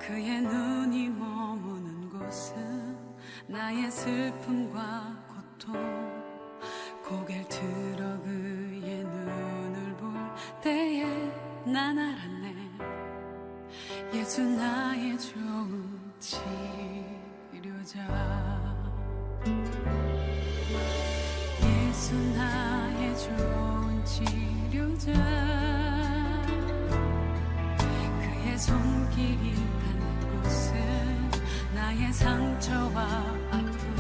그의 눈이 머무는 곳은 나의 슬픔과 고통. 고개를 들어 그의 눈을 볼 때에 난 알았네. 예수 나의 좋은 치료자. 예수 나의 좋은 치료자. 그의 손길이 닿는 곳은 나의 상처와 아픔,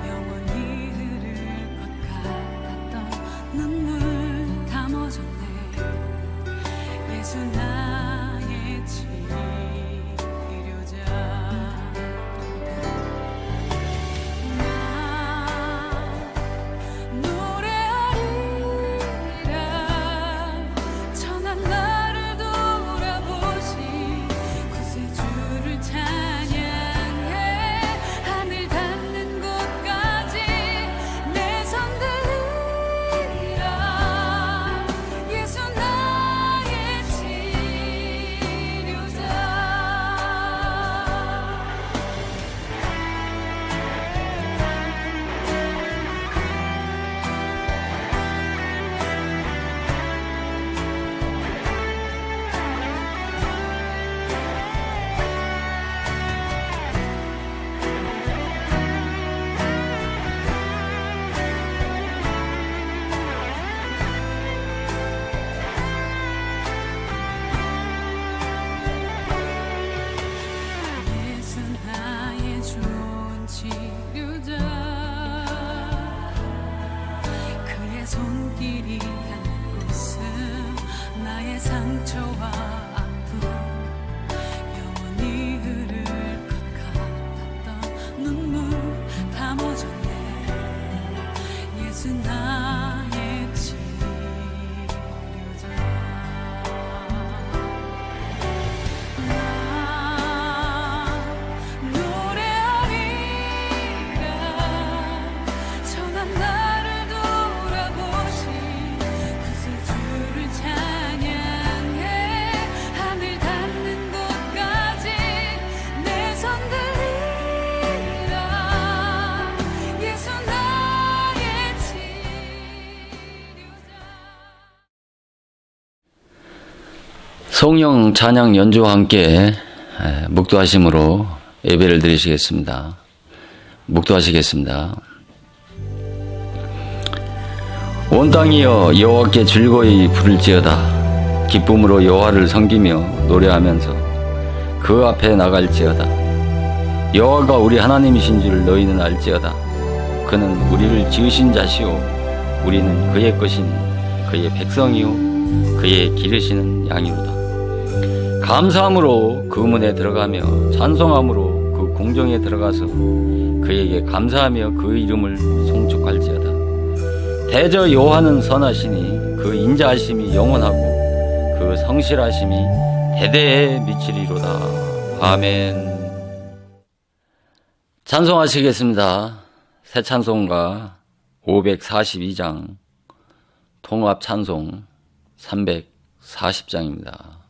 영원히 흐를 것 같았던 눈물 다 멎었네. 예수 나의 치료자. 손길이 닿는 곳은 나의 상처와 아픔, 영원히 흐를 것 같았던 눈물 다 멎었네. 예수 나의 치료자. 성령 찬양 연주와 함께 묵도하심으로 예배를 드리시겠습니다. 묵도하시겠습니다. 온 땅이여 여호와께 즐거이 부를지어다. 기쁨으로 여호와를 섬기며 노래하면서 그 앞에 나갈지어다. 여호와가 우리 하나님이신 줄 너희는 알지어다. 그는 우리를 지으신 자시오. 우리는 그의 것인 그의 백성이요 그의 기르시는 양이로다. 감사함으로 그 문에 들어가며 찬송함으로 그 궁정에 들어가서 그에게 감사하며 그 이름을 송축할지어다. 대저 여호와는 선하시니 그 인자하심이 영원하고 그 성실하심이 대대에 미치리로다. 아멘. 찬송하시겠습니다. 새 찬송가 542장 통합 찬송 340장입니다.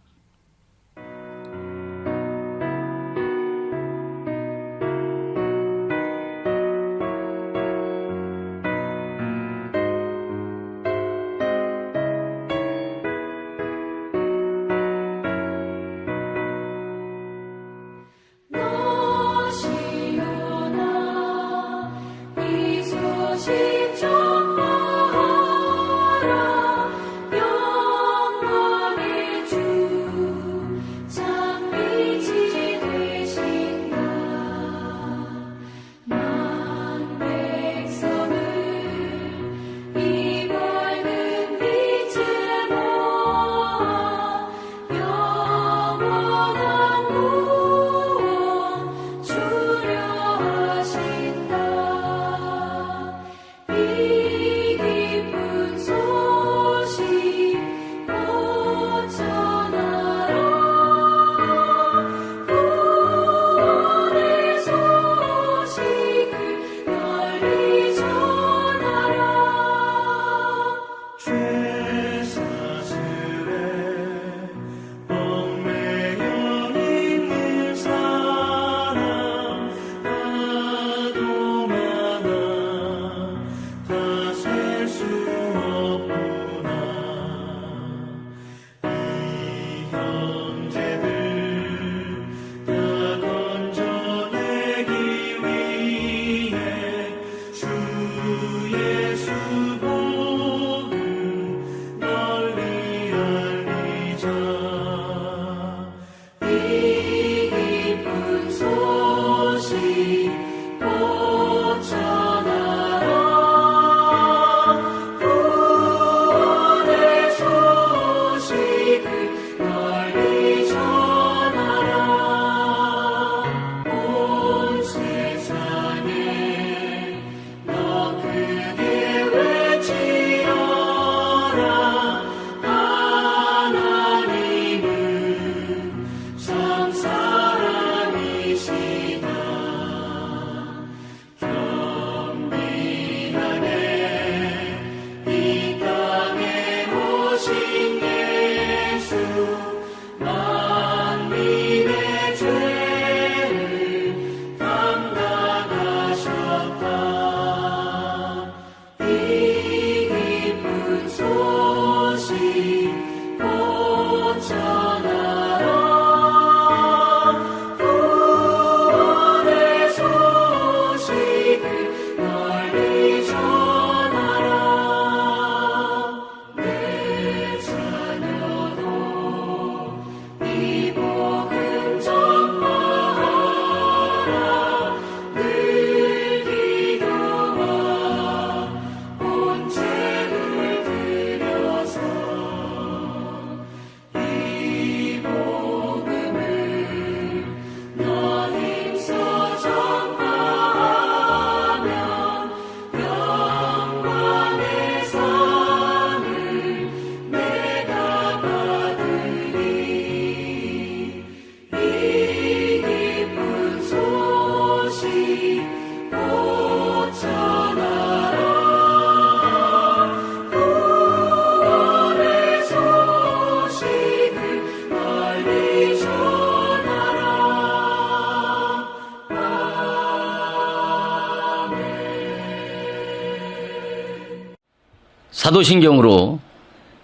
사도신경으로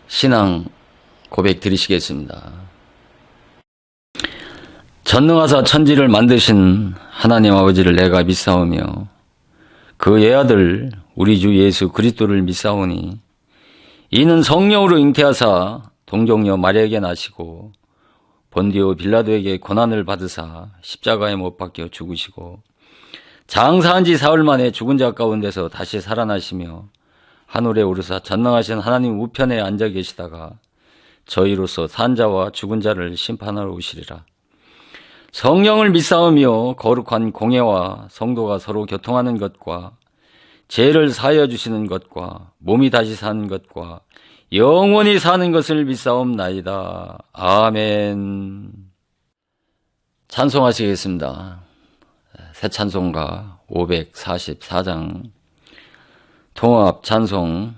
신앙 고백 드리시겠습니다. 전능하사 천지를 만드신 하나님 아버지를 내가 믿사오며 그 예아들 우리 주 예수 그리스도를 믿사오니 이는 성령으로 잉태하사 동정녀 마리아에게 나시고 본디오 빌라도에게 고난을 받으사 십자가에 못 박혀 죽으시고 장사한 지 사흘 만에 죽은 자 가운데서 다시 살아나시며 하늘에 오르사 전능하신 하나님 우편에 앉아 계시다가 저희로서 산 자와 죽은 자를 심판하러 오시리라. 성령을 믿사오며 거룩한 공예와 성도가 서로 교통하는 것과 죄를 사하여 주시는 것과 몸이 다시 사는 것과 영원히 사는 것을 믿사옵나이다. 아멘. 찬송하시겠습니다. 새 찬송가 544장 통합 찬송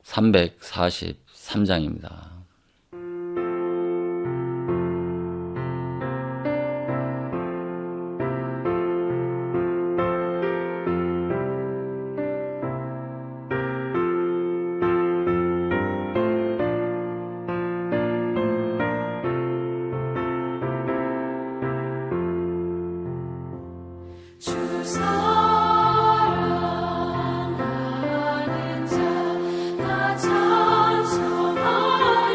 343장입니다. 주 사랑하는 자 다 찬송할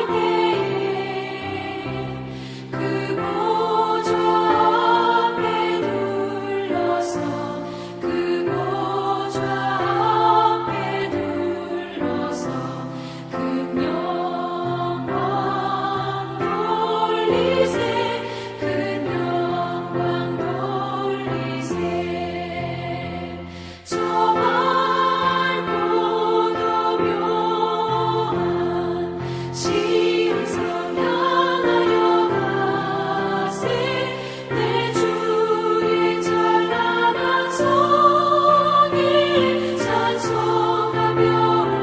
때에 그 보좌 앞에 둘러서 그 보좌 앞에 둘러서 그 영광 돌리세 그 영광 돌리세 저 맑고도 묘한 시음성 향하여 가세 내 주의 찬란한 성에 찬송하며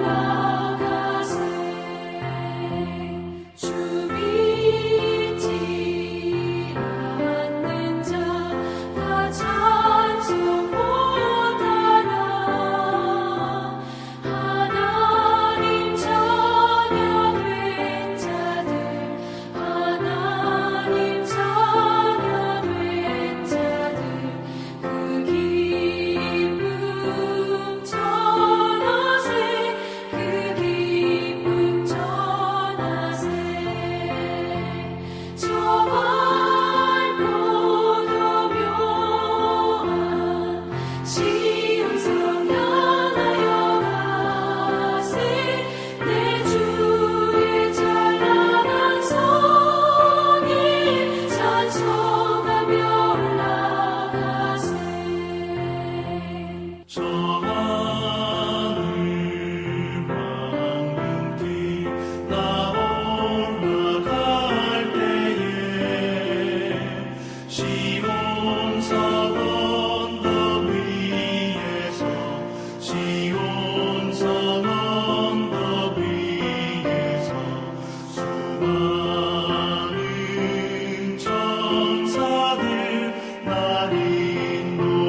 올라가세 주 믿지 않는 자 다 찬송 못하나 하나님 자녀 된 자들 하나님 자녀 된 자들 그 기쁨 전하세 그 기쁨 전하세 저 맑고도 묘한 시음성 향하여 가세 내 주의 찬란한 성에 찬송하며 올라가세 저 하늘 황금빛 나 올라갈 때에 시온 산 언덕 위에서 시온 산 언덕 위에서 수많은 천사들 날 인도하리라.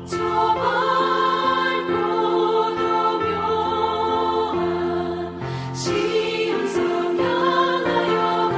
저 맑고도 묘한 시음성 향하여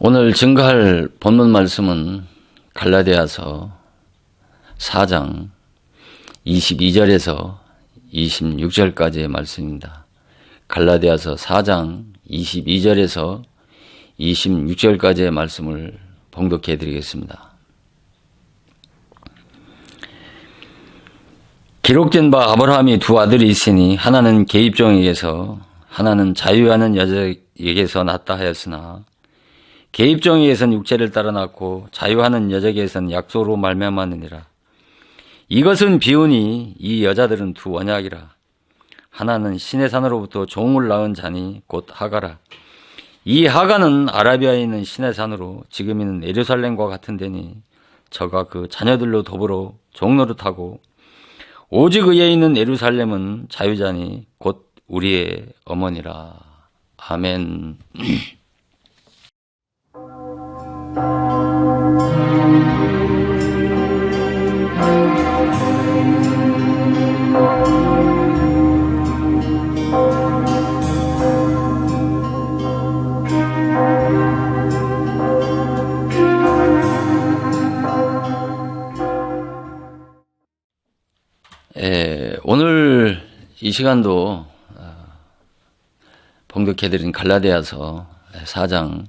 오늘 증거할 본문 말씀은 갈라디아서 4장 22절에서 26절까지의 말씀입니다. 갈라디아서 4장 22절에서 26절까지의 말씀을 봉독해 드리겠습니다. 기록된 바 아브라함이 두 아들이 있으니 하나는 계집종에게서 하나는 자유하는 여자에게서 낳다 하였으나 계집종에게서는 육체를 따라 낳고 자유하는 여자에게서는 약속으로 말미암았느니라. 이것은 비유니 이 여자들은 두 언약이라. 하나는 신의 산으로부터 종을 낳은 자니 곧 하가라. 이 하가는 아라비아에 있는 신의 산으로 지금 있는 예루살렘과 같은 데니 저가 그 자녀들로 더불어 종노릇하고 오직 의에 있는 예루살렘은 자유자니 곧 우리의 어머니라. 아멘. 오늘 이 시간도 봉독해드린 갈라디아서 4장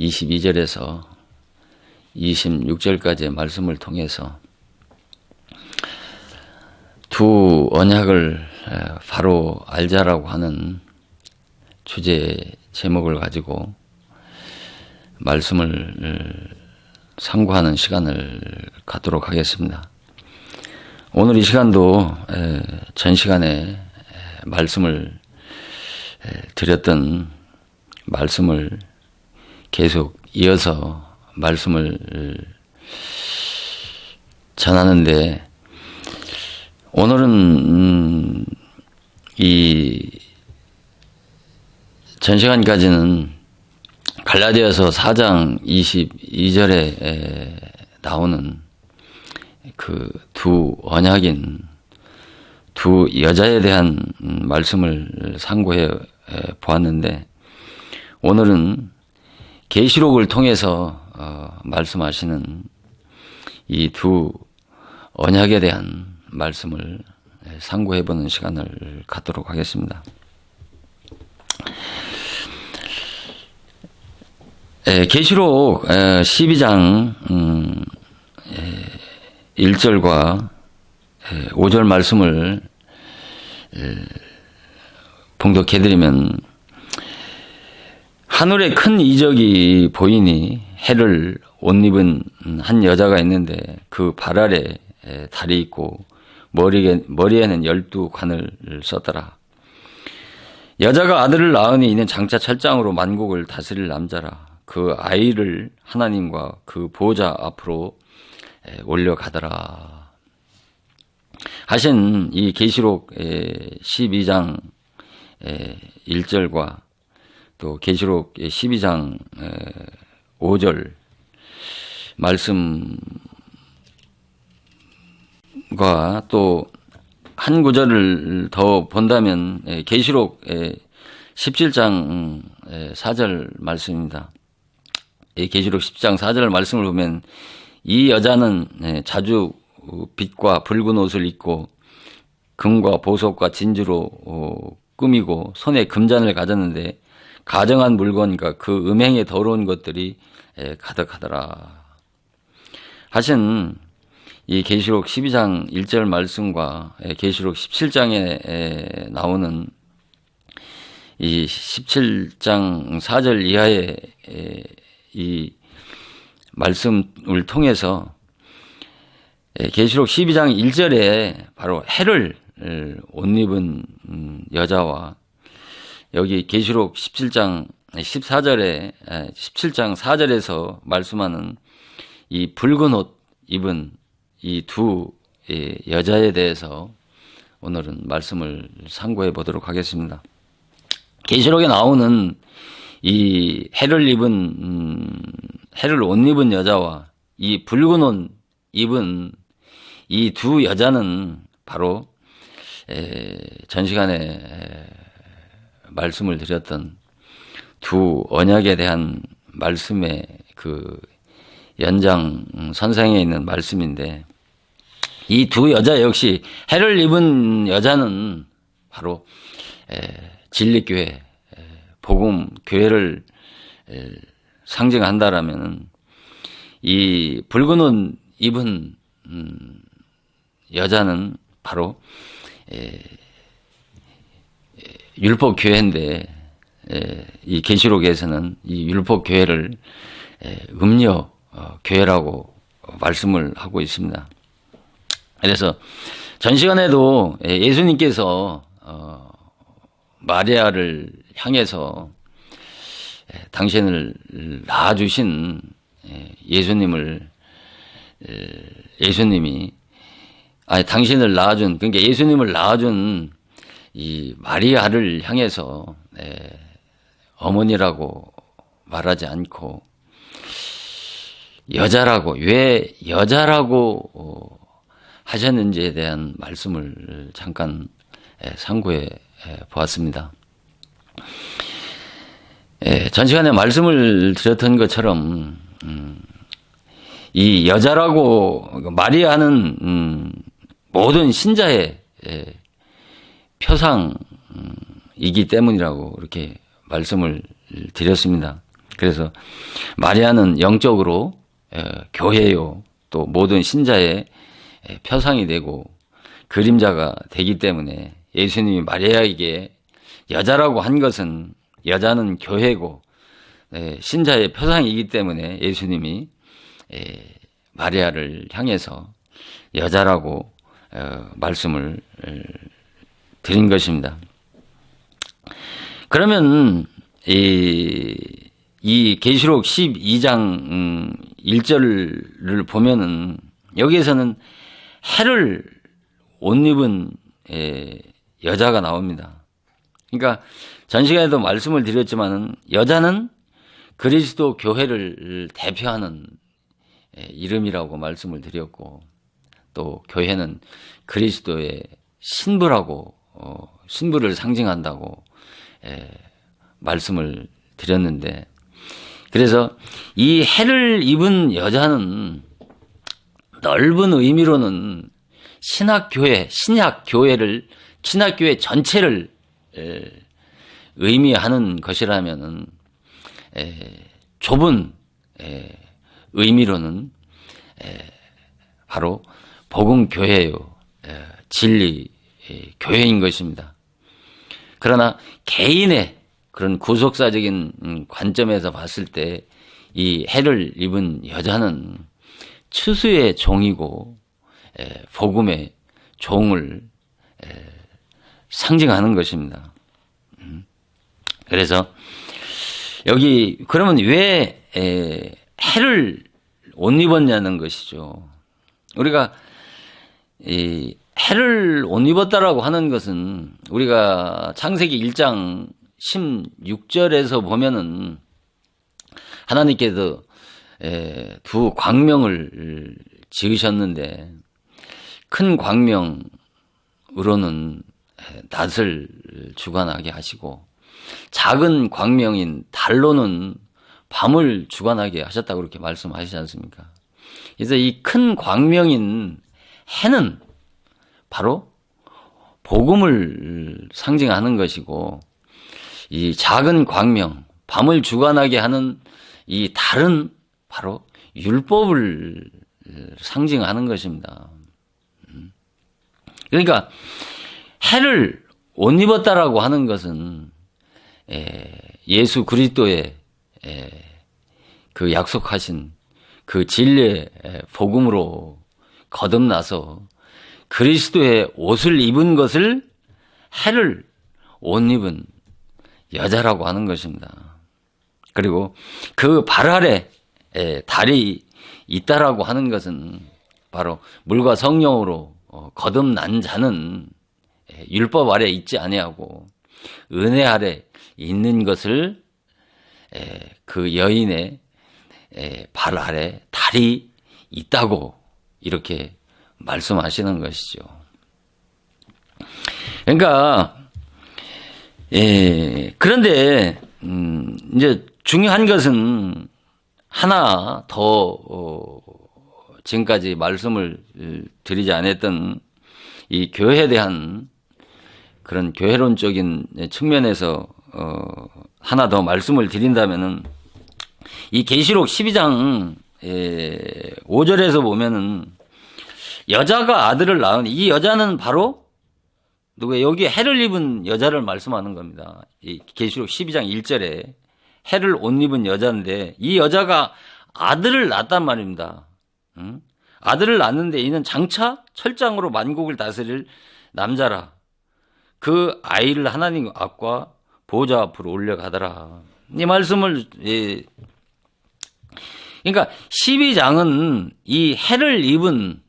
22절에서 26절까지의 말씀을 통해서 두 언약을 바로 알자라고 하는 주제 제목을 가지고 말씀을 상고하는 시간을 갖도록 하겠습니다. 오늘 이 시간도 전 시간에 말씀을 드렸던 말씀을 계속 이어서 말씀을 전하는데 오늘은 이 전 시간까지는 갈라디아서 4장 22절에 나오는 그 두 언약인 두 여자에 대한 말씀을 상고해 보았는데 오늘은 계시록을 통해서 말씀하시는 이 두 언약에 대한 말씀을 상고해 보는 시간을 갖도록 하겠습니다. 계시록 12장 1절과 5절 말씀을 봉독해드리면 하늘에 큰 이적이 보이니 해를 옷 입은 한 여자가 있는데 그 발 아래 달이 있고 머리에는 12관을 썼더라. 여자가 아들을 낳으니 이는 장차 철장으로 만국을 다스릴 남자라. 그 아이를 하나님과 그 보호자 앞으로 올려가더라 하신 이 계시록 12장 1절과 또 계시록 12장 5절 말씀과 또 한 구절을 더 본다면 계시록 17장 4절 말씀입니다. 계시록 10장 4절 말씀을 보면 이 여자는 자주 빛과 붉은 옷을 입고 금과 보석과 진주로 꾸미고 손에 금잔을 가졌는데 가정한 물건과 그 음행에 더러운 것들이 가득하더라 하신 이 계시록 12장 1절 말씀과 계시록 17장에 나오는 이 17장 4절 이하의 이 말씀을 통해서 계시록 12장 1절에 바로 해를 옷 입은 여자와 여기 계시록 17장 14절에 17장 4절에서 말씀하는 이 붉은 옷 입은 이 두 여자에 대해서 오늘은 말씀을 상고해 보도록 하겠습니다. 계시록에 나오는 이 해를 옷 입은 여자와 이 붉은 옷 입은 이 두 여자는 바로 전 시간에 말씀을 드렸던 두 언약에 대한 말씀의 그 연장선상에 있는 말씀인데, 이 두 여자 역시 해를 입은 여자는 바로 진리교회, 복음 교회를 상징한다라면, 이 붉은 옷 입은 여자는 바로 율법 교회인데, 이 계시록에서는 이 율법 교회를 음녀 교회라고 말씀을 하고 있습니다. 그래서 전 시간에도 예수님께서 마리아를 향해서 당신을 낳아주신 당신을 낳아준, 그러니까 예수님을 낳아준 이 마리아를 향해서 어머니라고 말하지 않고 여자라고, 왜 여자라고 하셨는지에 대한 말씀을 잠깐 상고해 보았습니다. 전 시간에 말씀을 드렸던 것처럼 이 여자라고 마리아는 모든 신자의 표상이기 때문이라고 이렇게 말씀을 드렸습니다. 그래서 마리아는 영적으로 교회요, 또 모든 신자의 표상이 되고 그림자가 되기 때문에 예수님이 마리아에게 여자라고 한 것은, 여자는 교회고 신자의 표상이기 때문에 예수님이 마리아를 향해서 여자라고 말씀을 드린 것입니다. 그러면 이 계시록 12장 1절을 보면은 여기에서는 해를 옷 입은 여자가 나옵니다. 그러니까 전 시간에도 말씀을 드렸지만은 여자는 그리스도 교회를 대표하는 이름이라고 말씀을 드렸고, 또 교회는 그리스도의 신부라고, 신부를 상징한다고 말씀을 드렸는데, 그래서 이 해를 입은 여자는 넓은 의미로는 신약교회 전체를 의미하는 것이라면은, 좁은 의미로는 바로 복음 교회요, 진리 교회인 것입니다. 그러나 개인의 그런 구속사적인 관점에서 봤을 때 이 해를 입은 여자는 추수의 종이고 복음의 종을 상징하는 것입니다. 그래서 여기 그러면 왜 해를 옷 입었냐는 것이죠. 우리가 이 해를 옷 입었다라고 하는 것은 우리가 창세기 1장 16절에서 보면은 하나님께서 두 광명을 지으셨는데, 큰 광명으로는 낮을 주관하게 하시고 작은 광명인 달로는 밤을 주관하게 하셨다고 그렇게 말씀하시지 않습니까? 그래서 이 큰 광명인 해는 바로 복음을 상징하는 것이고, 이 작은 광명, 밤을 주관하게 하는 이 달은 바로 율법을 상징하는 것입니다. 그러니까 해를 옷 입었다라고 하는 것은 예수 그리스도의 그 약속하신 그 진리의 복음으로 거듭나서 그리스도의 옷을 입은 것을 해를 옷 입은 여자라고 하는 것입니다. 그리고 그 발 아래 달이 있다라고 하는 것은 바로 물과 성령으로 거듭난 자는 율법 아래 있지 아니하고 은혜 아래 있는 것을 그 여인의 발 아래 달이 있다고 이렇게 말씀하시는 것이죠. 그러니까 그런데 이제 중요한 것은 하나 더 지금까지 말씀을 드리지 않았던 이 교회에 대한 그런 교회론적인 측면에서 하나 더 말씀을 드린다면은 이 계시록 12장 5절에서 보면은 여자가 아들을 낳은 이 여자는 바로 누구예요? 여기 해를 입은 여자를 말씀하는 겁니다. 이 계시록 12장 1절에 해를 옷 입은 여자인데 이 여자가 아들을 낳았단 말입니다. 아들을 낳았는데 이는 장차 철장으로 만국을 다스릴 남자라. 그 아이를 하나님 앞과 보좌 앞으로 올려가더라. 이 말씀을 그러니까 12장은 이 해를 입은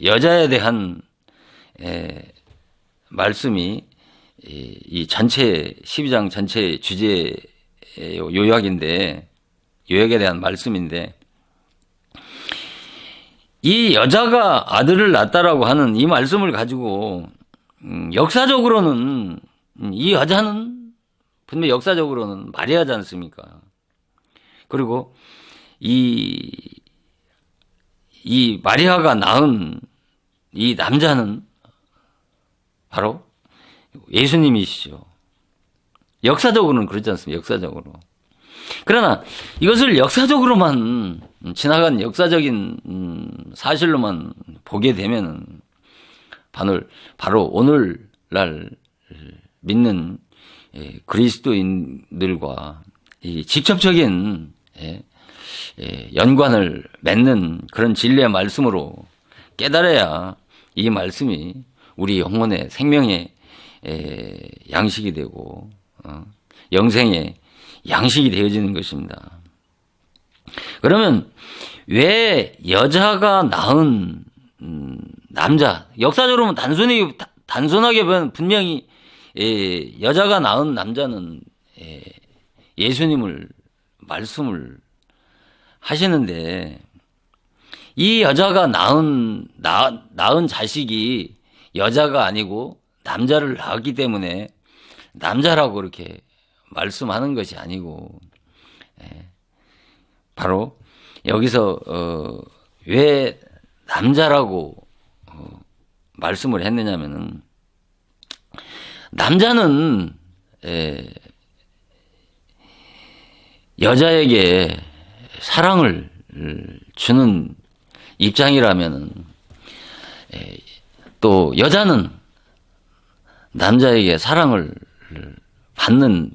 여자에 대한 말씀이 이 전체 12장 전체 주제 요약에 대한 말씀인데 이 여자가 아들을 낳았다라고 하는 이 말씀을 가지고 역사적으로는 이 여자는 분명 역사적으로는 마리아지 않습니까? 그리고 이 마리아가 낳은 이 남자는 바로 예수님이시죠. 역사적으로는 그렇지 않습니까? 역사적으로. 그러나 이것을 역사적으로만 지나간 역사적인 사실로만 보게 되면은 바로 오늘날 믿는 그리스도인들과 이 직접적인 연관을 맺는 그런 진리의 말씀으로 깨달아야 이 말씀이 우리 영혼의 생명의 양식이 되고 영생의 양식이 되어지는 것입니다. 그러면 왜 여자가 낳은 남자, 역사적으로 단순하게 보면 분명히 여자가 낳은 남자는 예수님을 말씀을 하시는데 이 여자가 낳은 자식이 여자가 아니고 남자를 낳았기 때문에 남자라고 이렇게 말씀하는 것이 아니고 바로 여기서 왜 남자라고 말씀을 했느냐면은 남자는 여자에게 사랑을 주는 입장이라면은 또 여자는 남자에게 사랑을 받는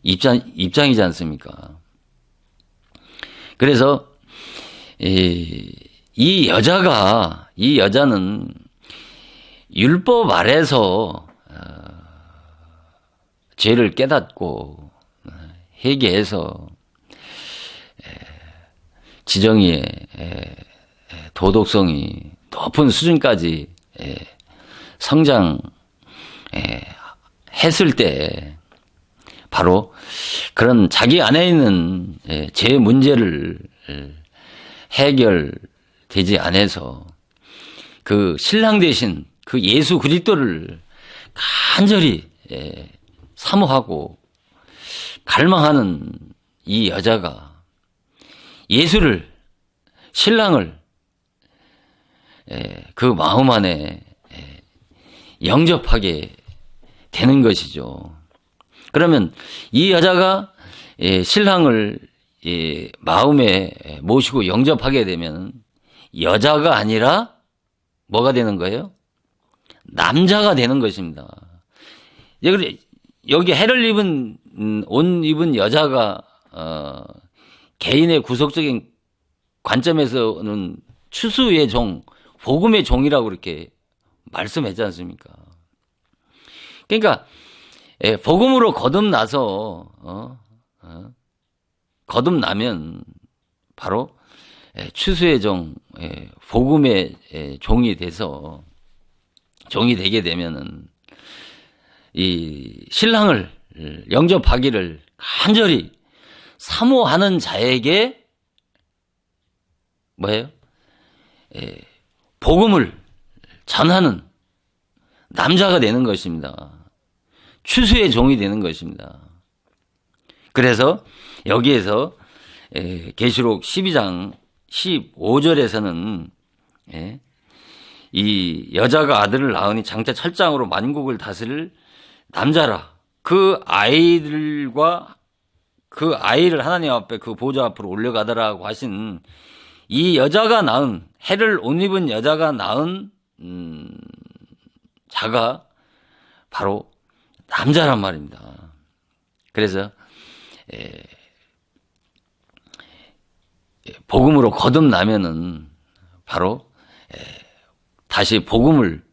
입장이지 않습니까? 그래서 이 여자는 율법 아래서 죄를 깨닫고 회개해서 지정의의 도덕성이 높은 수준까지 성장했을 때 바로 그런 자기 안에 있는 죄 문제를 해결되지 않아서 그 신랑 대신 그 예수 그리스도를 간절히 사모하고 갈망하는 이 여자가 예수를 신랑을 그 마음 안에 영접하게 되는 것이죠. 그러면 이 여자가 신랑을 마음에 모시고 영접하게 되면 여자가 아니라 뭐가 되는 거예요? 남자가 되는 것입니다. 여기 해를 입은 옷 입은 여자가 개인의 구속적인 관점에서는 추수의 종, 복음의 종이라고 이렇게 말씀했지 않습니까? 그러니까 복음으로 거듭나서 거듭나면 바로 추수의 종, 복음의 종이 돼서 종이 되게 되면은 이 신랑을 영접하기를 간절히 사모하는 자에게 뭐예요? 복음을 전하는 남자가 되는 것입니다. 추수의 종이 되는 것입니다. 그래서 여기에서 계시록 12장 15절에서는 이 여자가 아들을 낳으니 장차 철장으로 만국을 다스릴 남자라. 그 아이들과 그 아이를 하나님 앞에 그 보좌 앞으로 올려가더라고 하신 이 여자가 낳은, 해를 옷 입은 여자가 낳은 자가 바로 남자란 말입니다. 그래서 복음으로 거듭나면은 바로 다시 복음을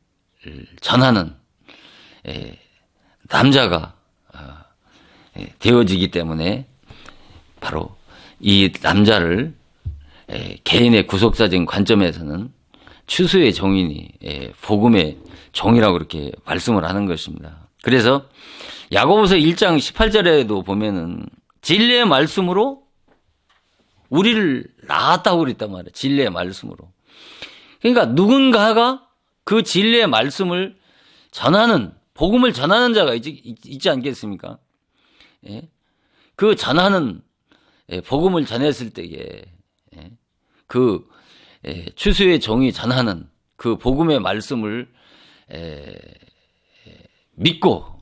전하는 남자가 되어지기 때문에 바로 이 남자를 개인의 구속사적인 관점에서는 추수의 종이니 복음의 종이라고 이렇게 말씀을 하는 것입니다. 그래서 야고보서 1장 18절에도 보면은 진리의 말씀으로 우리를 낳았다고 그랬단 말이에요. 진리의 말씀으로. 그러니까 누군가가 그 진리의 말씀을 전하는, 복음을 전하는 자가 있지 않겠습니까? 그 전하는, 복음을 전했을 때에 그 추수의 종이 전하는 그 복음의 말씀을 믿고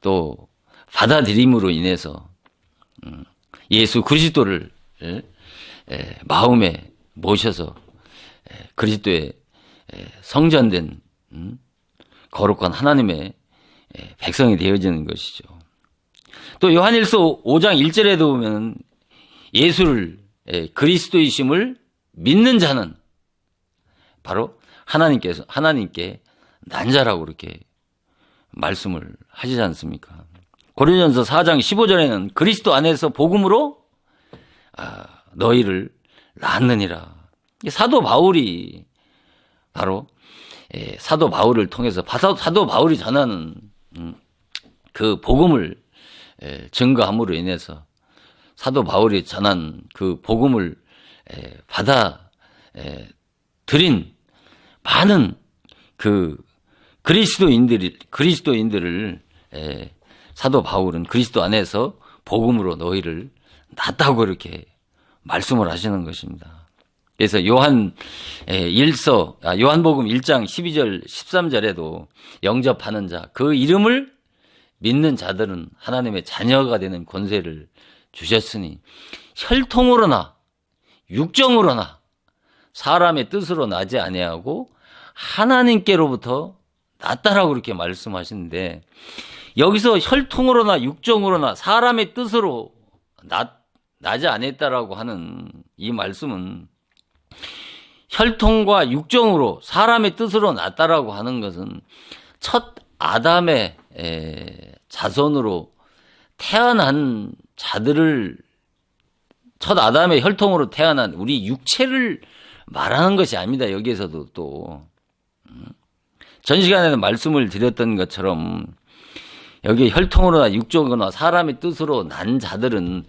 또 받아들임으로 인해서 예수 그리스도를 마음에 모셔서 그리스도의 성전된 거룩한 하나님의 백성이 되어지는 것이죠. 또 요한일서 5장 1절에도 보면 예수를 그리스도이심을 믿는 자는 바로 하나님께 난 자라고 이렇게 말씀을 하시지 않습니까? 고린도전서 4장 15절에는 그리스도 안에서 복음으로 너희를 낳았느니라. 사도 바울이 바로 사도 바울을 통해서 사도 바울이 전하는 그 복음을 증거함으로 인해서 사도 바울이 전한 그 복음을 받아 들인 많은 그 그리스도인들을 사도 바울은 그리스도 안에서 복음으로 너희를 낳았다고 이렇게 말씀을 하시는 것입니다. 그래서 요한복음 1장 12절 13절에도 영접하는 자, 그 이름을 믿는 자들은 하나님의 자녀가 되는 권세를 주셨으니 혈통으로나 육정으로나 사람의 뜻으로 나지 아니하고 하나님께로부터 났다라고 이렇게 말씀하시는데, 여기서 혈통으로나 육정으로나 사람의 뜻으로 나지 않았다라고 하는 이 말씀은 혈통과 육정으로 사람의 뜻으로 났다라고 하는 것은 첫 아담의 자손으로 태어난 자들을, 첫 아담의 혈통으로 태어난 우리 육체를 말하는 것이 아닙니다. 여기에서도 또 전 시간에는 말씀을 드렸던 것처럼 여기 혈통으로나 육정으로나 사람의 뜻으로 난 자들은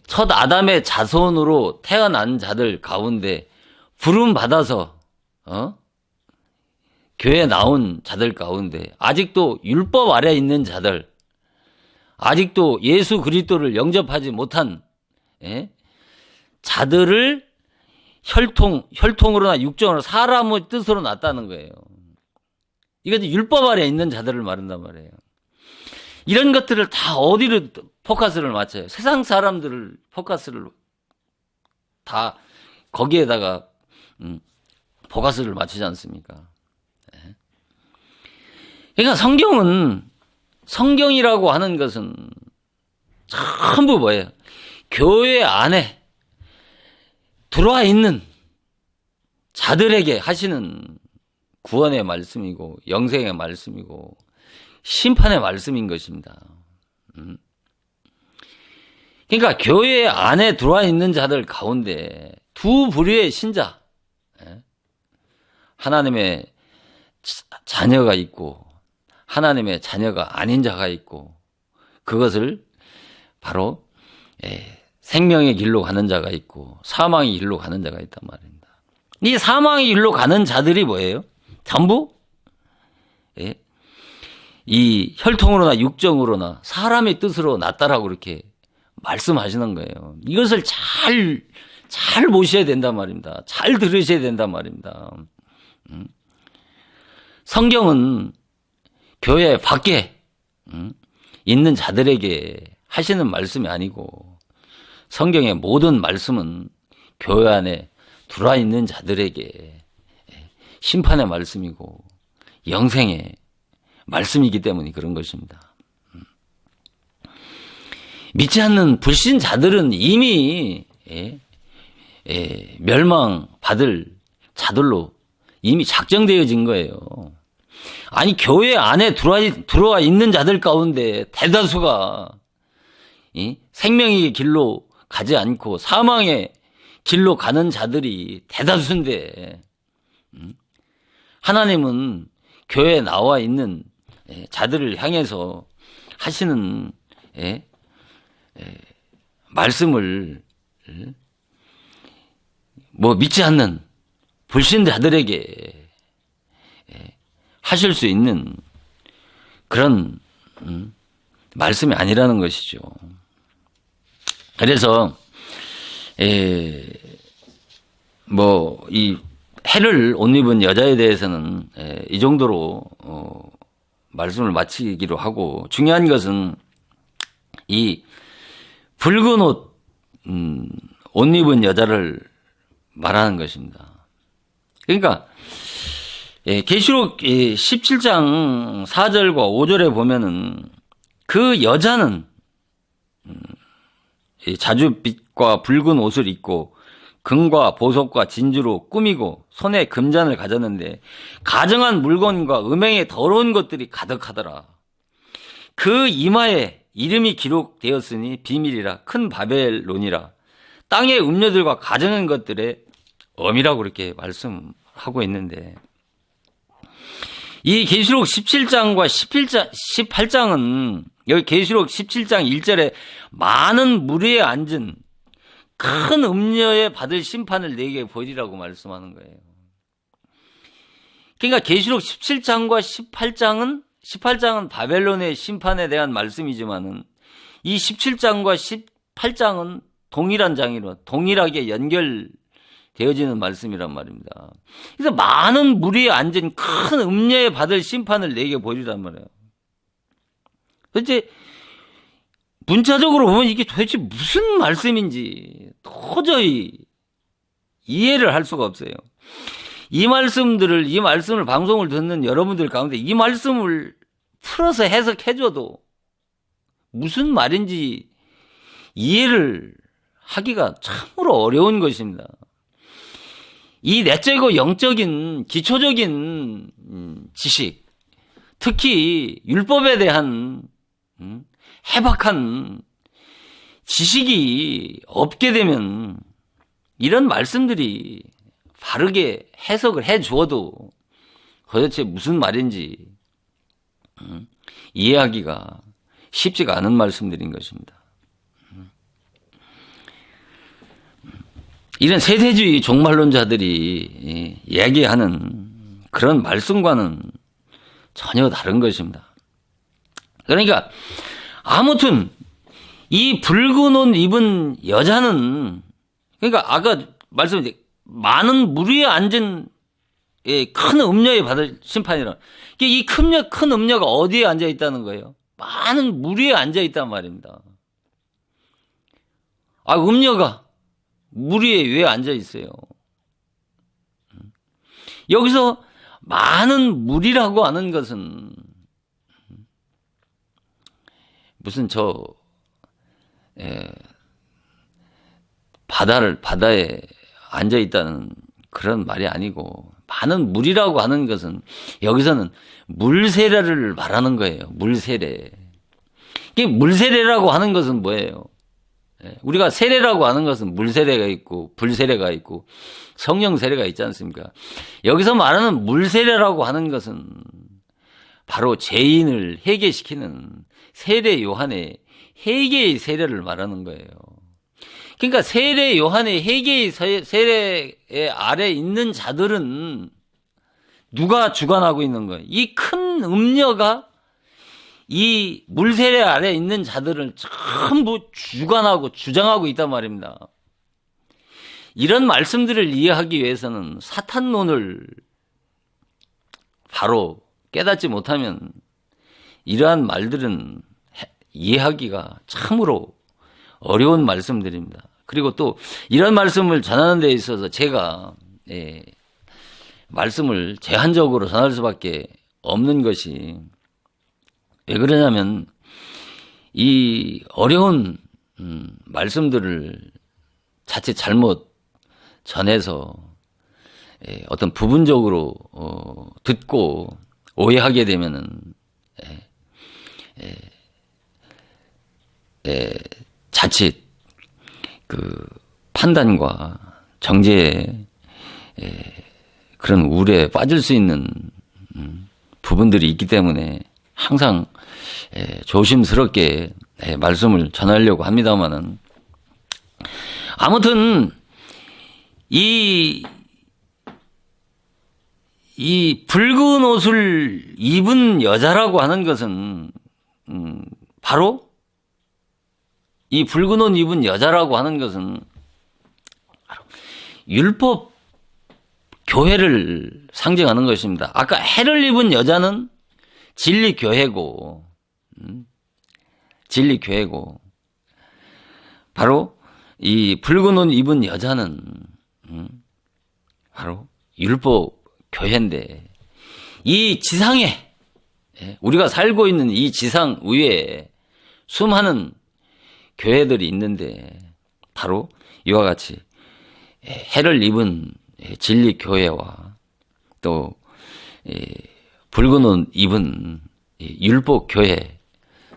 첫 아담의 자손으로 태어난 자들 가운데 부름 받아서 교회에 나온 자들 가운데 아직도 율법 아래 있는 자들, 아직도 예수 그리스도를 영접하지 못한 자들을 혈통으로나 육정으로 사람의 뜻으로 났다는 거예요. 이것도 율법 아래 있는 자들을 말한단 말이에요. 이런 것들을 다 어디로 포커스를 맞춰요? 세상 사람들을 포커스를 다 거기에다가 포커스를 맞추지 않습니까? 그러니까 성경이라고 하는 것은 전부 뭐예요? 교회 안에 들어와 있는 자들에게 하시는 구원의 말씀이고 영생의 말씀이고 심판의 말씀인 것입니다. 그러니까 교회 안에 들어와 있는 자들 가운데 두 부류의 신자, 하나님의 자녀가 있고 하나님의 자녀가 아닌 자가 있고, 그것을 바로 생명의 길로 가는 자가 있고 사망의 길로 가는 자가 있단 말입니다. 이 사망의 길로 가는 자들이 뭐예요? 전부 이 혈통으로나 육정으로나 사람의 뜻으로 낳았다라고 이렇게 말씀하시는 거예요. 이것을 잘 보셔야 된단 말입니다. 잘 들으셔야 된단 말입니다. 성경은 교회 밖에 있는 자들에게 하시는 말씀이 아니고 성경의 모든 말씀은 교회 안에 들어와 있는 자들에게 심판의 말씀이고 영생의 말씀이기 때문에 그런 것입니다. 믿지 않는 불신자들은 이미 멸망받을 자들로 이미 작정되어진 거예요. 아니 교회 안에 들어와 있는 자들 가운데 대다수가 생명의 길로 가지 않고 사망의 길로 가는 자들이 대다수인데 하나님은 교회에 나와 있는 자들을 향해서 하시는 말씀을 뭐 믿지 않는 불신자들에게 하실 수 있는 그런 말씀이 아니라는 것이죠. 그래서 뭐 이 해를 옷 입은 여자에 대해서는 이 정도로 말씀을 마치기로 하고, 중요한 것은 이 붉은 옷 입은 여자를 말하는 것입니다. 그러니까 계시록 17장 4절과 5절에 보면은 그 여자는 자줏빛과 붉은 옷을 입고 금과 보석과 진주로 꾸미고 손에 금잔을 가졌는데 가정한 물건과 음행의 더러운 것들이 가득하더라. 그 이마에 이름이 기록되었으니 비밀이라 큰 바벨론이라 땅의 음료들과 가정한 것들의 엄이라고 그렇게 말씀하고 있는데, 이 계시록 17장과 18장은 여기 계시록 17장 1절에 많은 무리에 앉은 큰 음녀에 받을 심판을 내게 보이리라고 말씀하는 거예요. 그러니까 계시록 17장과 18장은 바벨론의 심판에 대한 말씀이지만은 이 17장과 18장은 동일한 장이로 동일하게 연결되어지는 말씀이란 말입니다. 그래서 많은 무리에 앉은 큰 음녀에 받을 심판을 내게 보이리란 말이에요. 도대체 문자적으로 보면 이게 도대체 무슨 말씀인지 도저히 이해를 할 수가 없어요. 이 말씀을 방송을 듣는 여러분들 가운데 이 말씀을 풀어서 해석해줘도 무슨 말인지 이해를 하기가 참으로 어려운 것입니다. 이 내적이고 영적인 기초적인 지식, 특히 율법에 대한 해박한 지식이 없게 되면 이런 말씀들이 바르게 해석을 해 주어도 도대체 무슨 말인지 이해하기가 쉽지가 않은 말씀들인 것입니다. 이런 세대주의 종말론자들이 이야기하는 그런 말씀과는 전혀 다른 것입니다. 그러니까 아무튼 이 붉은 옷 입은 여자는, 그러니까 아까 말씀드린 많은 무리에 앉은 큰 음녀에 받을 심판이라. 이 큰 음녀가 어디에 앉아 있다는 거예요? 많은 무리에 앉아 있단 말입니다. 음녀가 무리에 왜 앉아 있어요? 여기서 많은 무리라고 하는 것은 무슨 바다에 앉아 있다는 그런 말이 아니고, 많은 물이라고 하는 것은 여기서는 물세례를 말하는 거예요. 물세례. 이게 물세례라고 하는 것은 뭐예요? 우리가 세례라고 하는 것은 물세례가 있고 불세례가 있고 성령 세례가 있지 않습니까? 여기서 말하는 물세례라고 하는 것은 바로 죄인을 해결시키는 세례 요한의 회개의 세례를 말하는 거예요. 그러니까 세례 요한의 회개의 세례 아래 있는 자들은 누가 주관하고 있는 거예요? 이 큰 음녀가 이 물세례 아래 있는 자들을 전부 주관하고 주장하고 있단 말입니다. 이런 말씀들을 이해하기 위해서는 사탄론을 바로 깨닫지 못하면 이러한 말들은 이해하기가 참으로 어려운 말씀들입니다. 그리고 또 이런 말씀을 전하는 데 있어서 제가 말씀을 제한적으로 전할 수밖에 없는 것이 왜 그러냐면 이 어려운 말씀들을 자칫 잘못 전해서 어떤 부분적으로 듣고 오해하게 되면은 자칫 그 판단과 정죄에 그런 우려에 빠질 수 있는 부분들이 있기 때문에 항상 조심스럽게 말씀을 전하려고 합니다만은 아무튼 이 붉은 옷을 입은 여자라고 하는 것은 바로 이 붉은 옷 입은 여자라고 하는 것은 바로 율법 교회를 상징하는 것입니다. 아까 해를 입은 여자는 진리 교회고 바로 이 붉은 옷 입은 여자는 바로 율법 교회인데 이 지상에 우리가 살고 있는 이 지상 위에 수많은 교회들이 있는데 바로 이와 같이 해를 입은 진리 교회와 또 붉은 옷 입은 율법 교회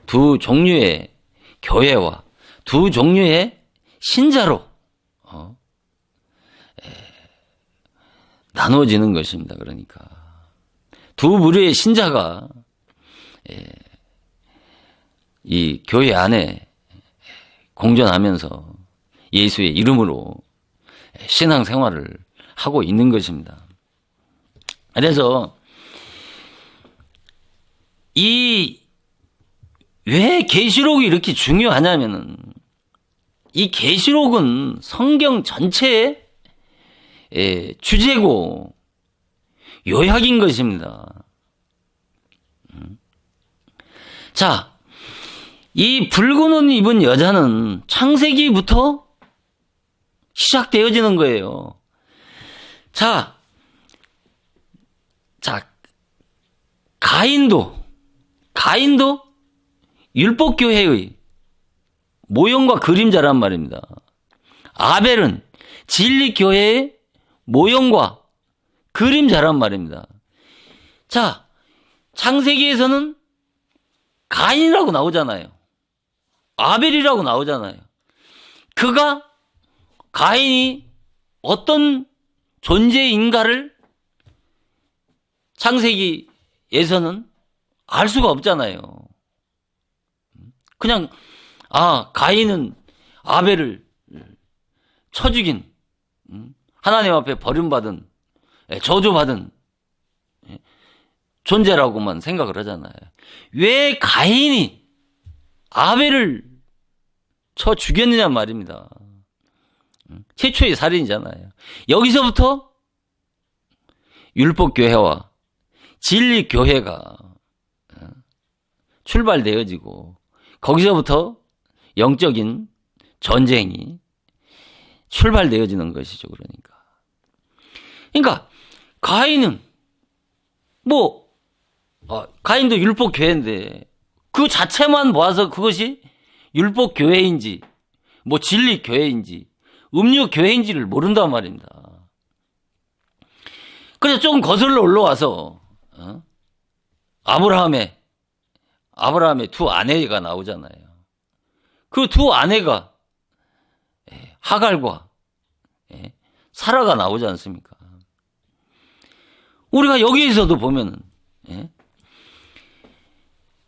두 종류의 교회와 두 종류의 신자로 나누어지는 것입니다. 그러니까 두 부류의 신자가 이 교회 안에 공존하면서 예수의 이름으로 신앙생활을 하고 있는 것입니다. 그래서 왜 계시록이 이렇게 중요하냐면은 이 계시록은 성경 전체의 주제고 요약인 것입니다. 자, 이 붉은 옷 입은 여자는 창세기부터 시작되어지는 거예요. 자, 가인도 율법교회의 모형과 그림자란 말입니다. 아벨은 진리교회의 모형과 그림자란 말입니다. 자, 창세기에서는 가인이라고 나오잖아요. 아벨이라고 나오잖아요. 가인이 어떤 존재인가를 창세기에서는 알 수가 없잖아요. 그냥 가인은 아벨을 쳐 죽인 하나님 앞에 버림받은 저주받은 존재라고만 생각을 하잖아요. 왜 가인이 아벨을 쳐 죽였느냐 말입니다. 최초의 살인이잖아요. 여기서부터 율법교회와 진리교회가 출발되어지고 거기서부터 영적인 전쟁이 출발되어지는 것이죠. 그러니까 가인은 가인도 율법교회인데 그 자체만 봐서 그것이 율법교회인지 진리교회인지 음료교회인지를 모른단 말입니다. 그래서 조금 거슬러 올라와서 아브라함의 두 아내가 나오잖아요. 그 두 아내가 하갈과 사라가 나오지 않습니까? 우리가 여기에서도 보면은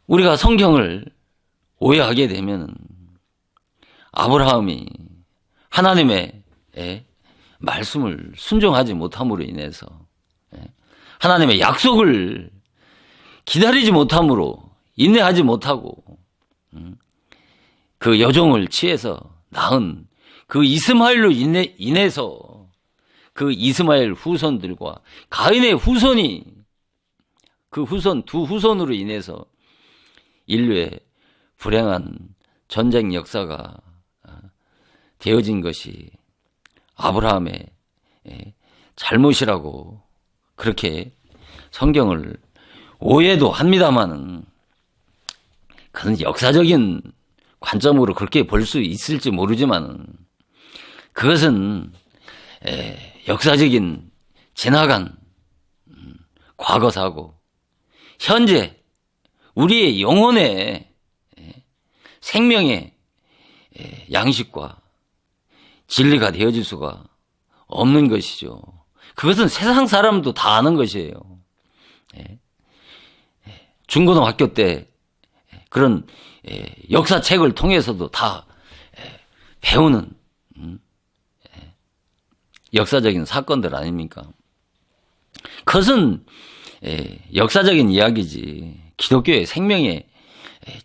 우리가 성경을 오해하게 되면은 아브라함이 하나님의 말씀을 순종하지 못함으로 인해서 하나님의 약속을 기다리지 못함으로 인내하지 못하고 그 여종을 취해서 낳은 그 이스마엘로 인해서 그 이스마엘 후손들과 가인의 후손이 그 후손 두 후손으로 인해서 인류의 불행한 전쟁 역사가 되어진 것이 아브라함의 잘못이라고 그렇게 성경을 오해도 합니다만은 그건 역사적인 관점으로 그렇게 볼 수 있을지 모르지만은 그것은 역사적인 지나간 과거사고 현재 우리의 영혼의 생명의 양식과 진리가 되어질 수가 없는 것이죠. 그것은 세상 사람도 다 아는 것이에요. 중고등학교 때 그런 역사책을 통해서도 다 배우는 역사적인 사건들 아닙니까? 그것은 역사적인 이야기지 기독교의 생명의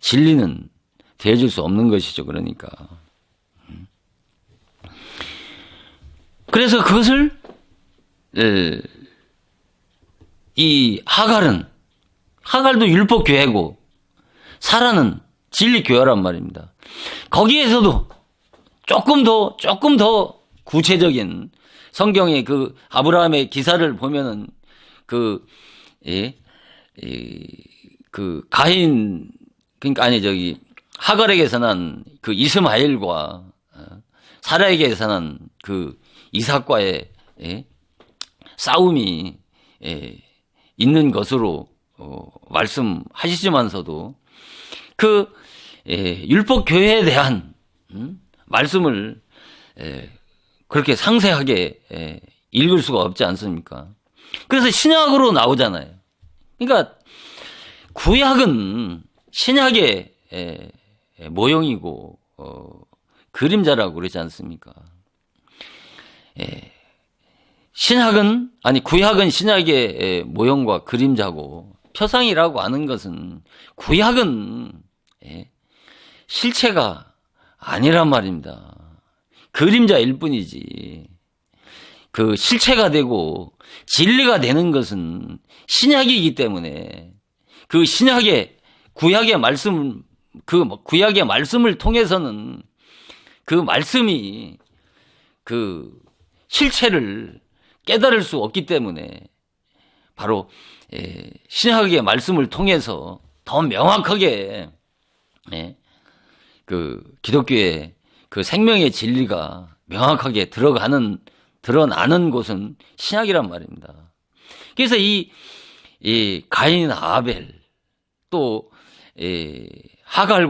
진리는 되어질 수 없는 것이죠. 그러니까 그래서 그것을 이 하갈도 율법교회고 사라는 진리교회란 말입니다. 거기에서도 조금 더 구체적인 성경의 그 아브라함의 기사를 보면은 그 가인 그러니까 하갈에게서 난 그 이스마엘과 사라에게서 난 그 이삭과의 싸움이 있는 것으로 말씀하시지만서도 그 율법 교회에 대한 말씀을 그렇게 상세하게 읽을 수가 없지 않습니까? 그래서 신약으로 나오잖아요. 그러니까 구약은 신약의 모형이고 그림자라고 그러지 않습니까? 구약은 신약의 모형과 그림자고 표상이라고 하는 것은 구약은 실체가 아니란 말입니다. 그림자일 뿐이지. 그 실체가 되고 진리가 되는 것은 신약이기 때문에 그 구약의 말씀을 통해서는 그 말씀이 그 실체를 깨달을 수 없기 때문에 바로 신약의 말씀을 통해서 더 명확하게 그 기독교의 그 생명의 진리가 명확하게 드러나는 곳은 신약이란 말입니다. 그래서 이 가인 아벨 또 하갈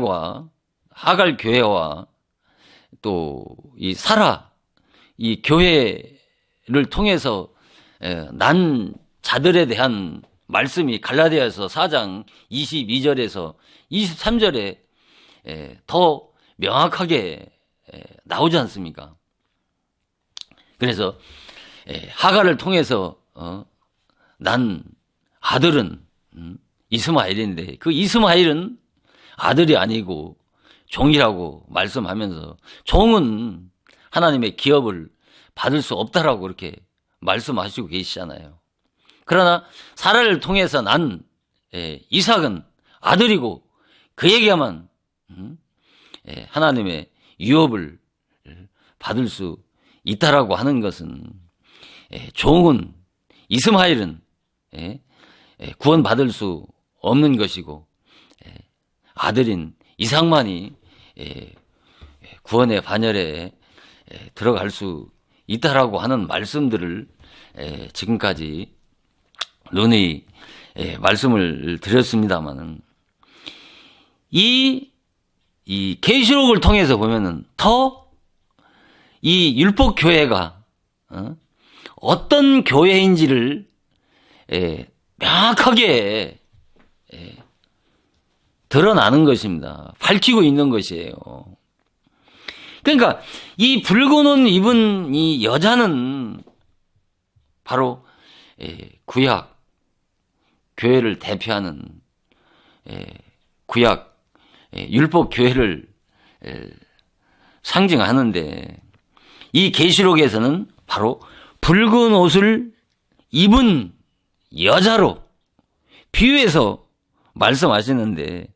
교회와 또 이 사라 이 교회를 통해서 난 자들에 대한 말씀이 갈라디아서 4장 22절에서 23절에 더 명확하게 나오지 않습니까? 그래서 하갈을 통해서 난 아들은 이스마엘인데 그 이스마엘은 아들이 아니고 종이라고 말씀하면서 종은 하나님의 기업을 받을 수 없다라고 그렇게 말씀하시고 계시잖아요. 그러나 사라를 통해서 난 이삭은 아들이고 그에게만 하나님의 유업을 받을 수 있다라고 하는 것은 종은 이스마엘은 구원받을 수 없는 것이고 아들인 이삭만이 구원의 반열에 들어갈 수 있다라고 하는 말씀들을 지금까지 논의 말씀을 드렸습니다만은 이 계시록을 통해서 보면은 더 이 율법 교회가 어떤 교회인지를 명확하게 드러나는 것입니다. 밝히고 있는 것이에요. 그러니까 이 붉은 옷 입은 이 여자는 바로 구약 교회를 대표하는 구약 율법 교회를 상징하는데 이 계시록에서는 바로 붉은 옷을 입은 여자로 비유해서 말씀하시는데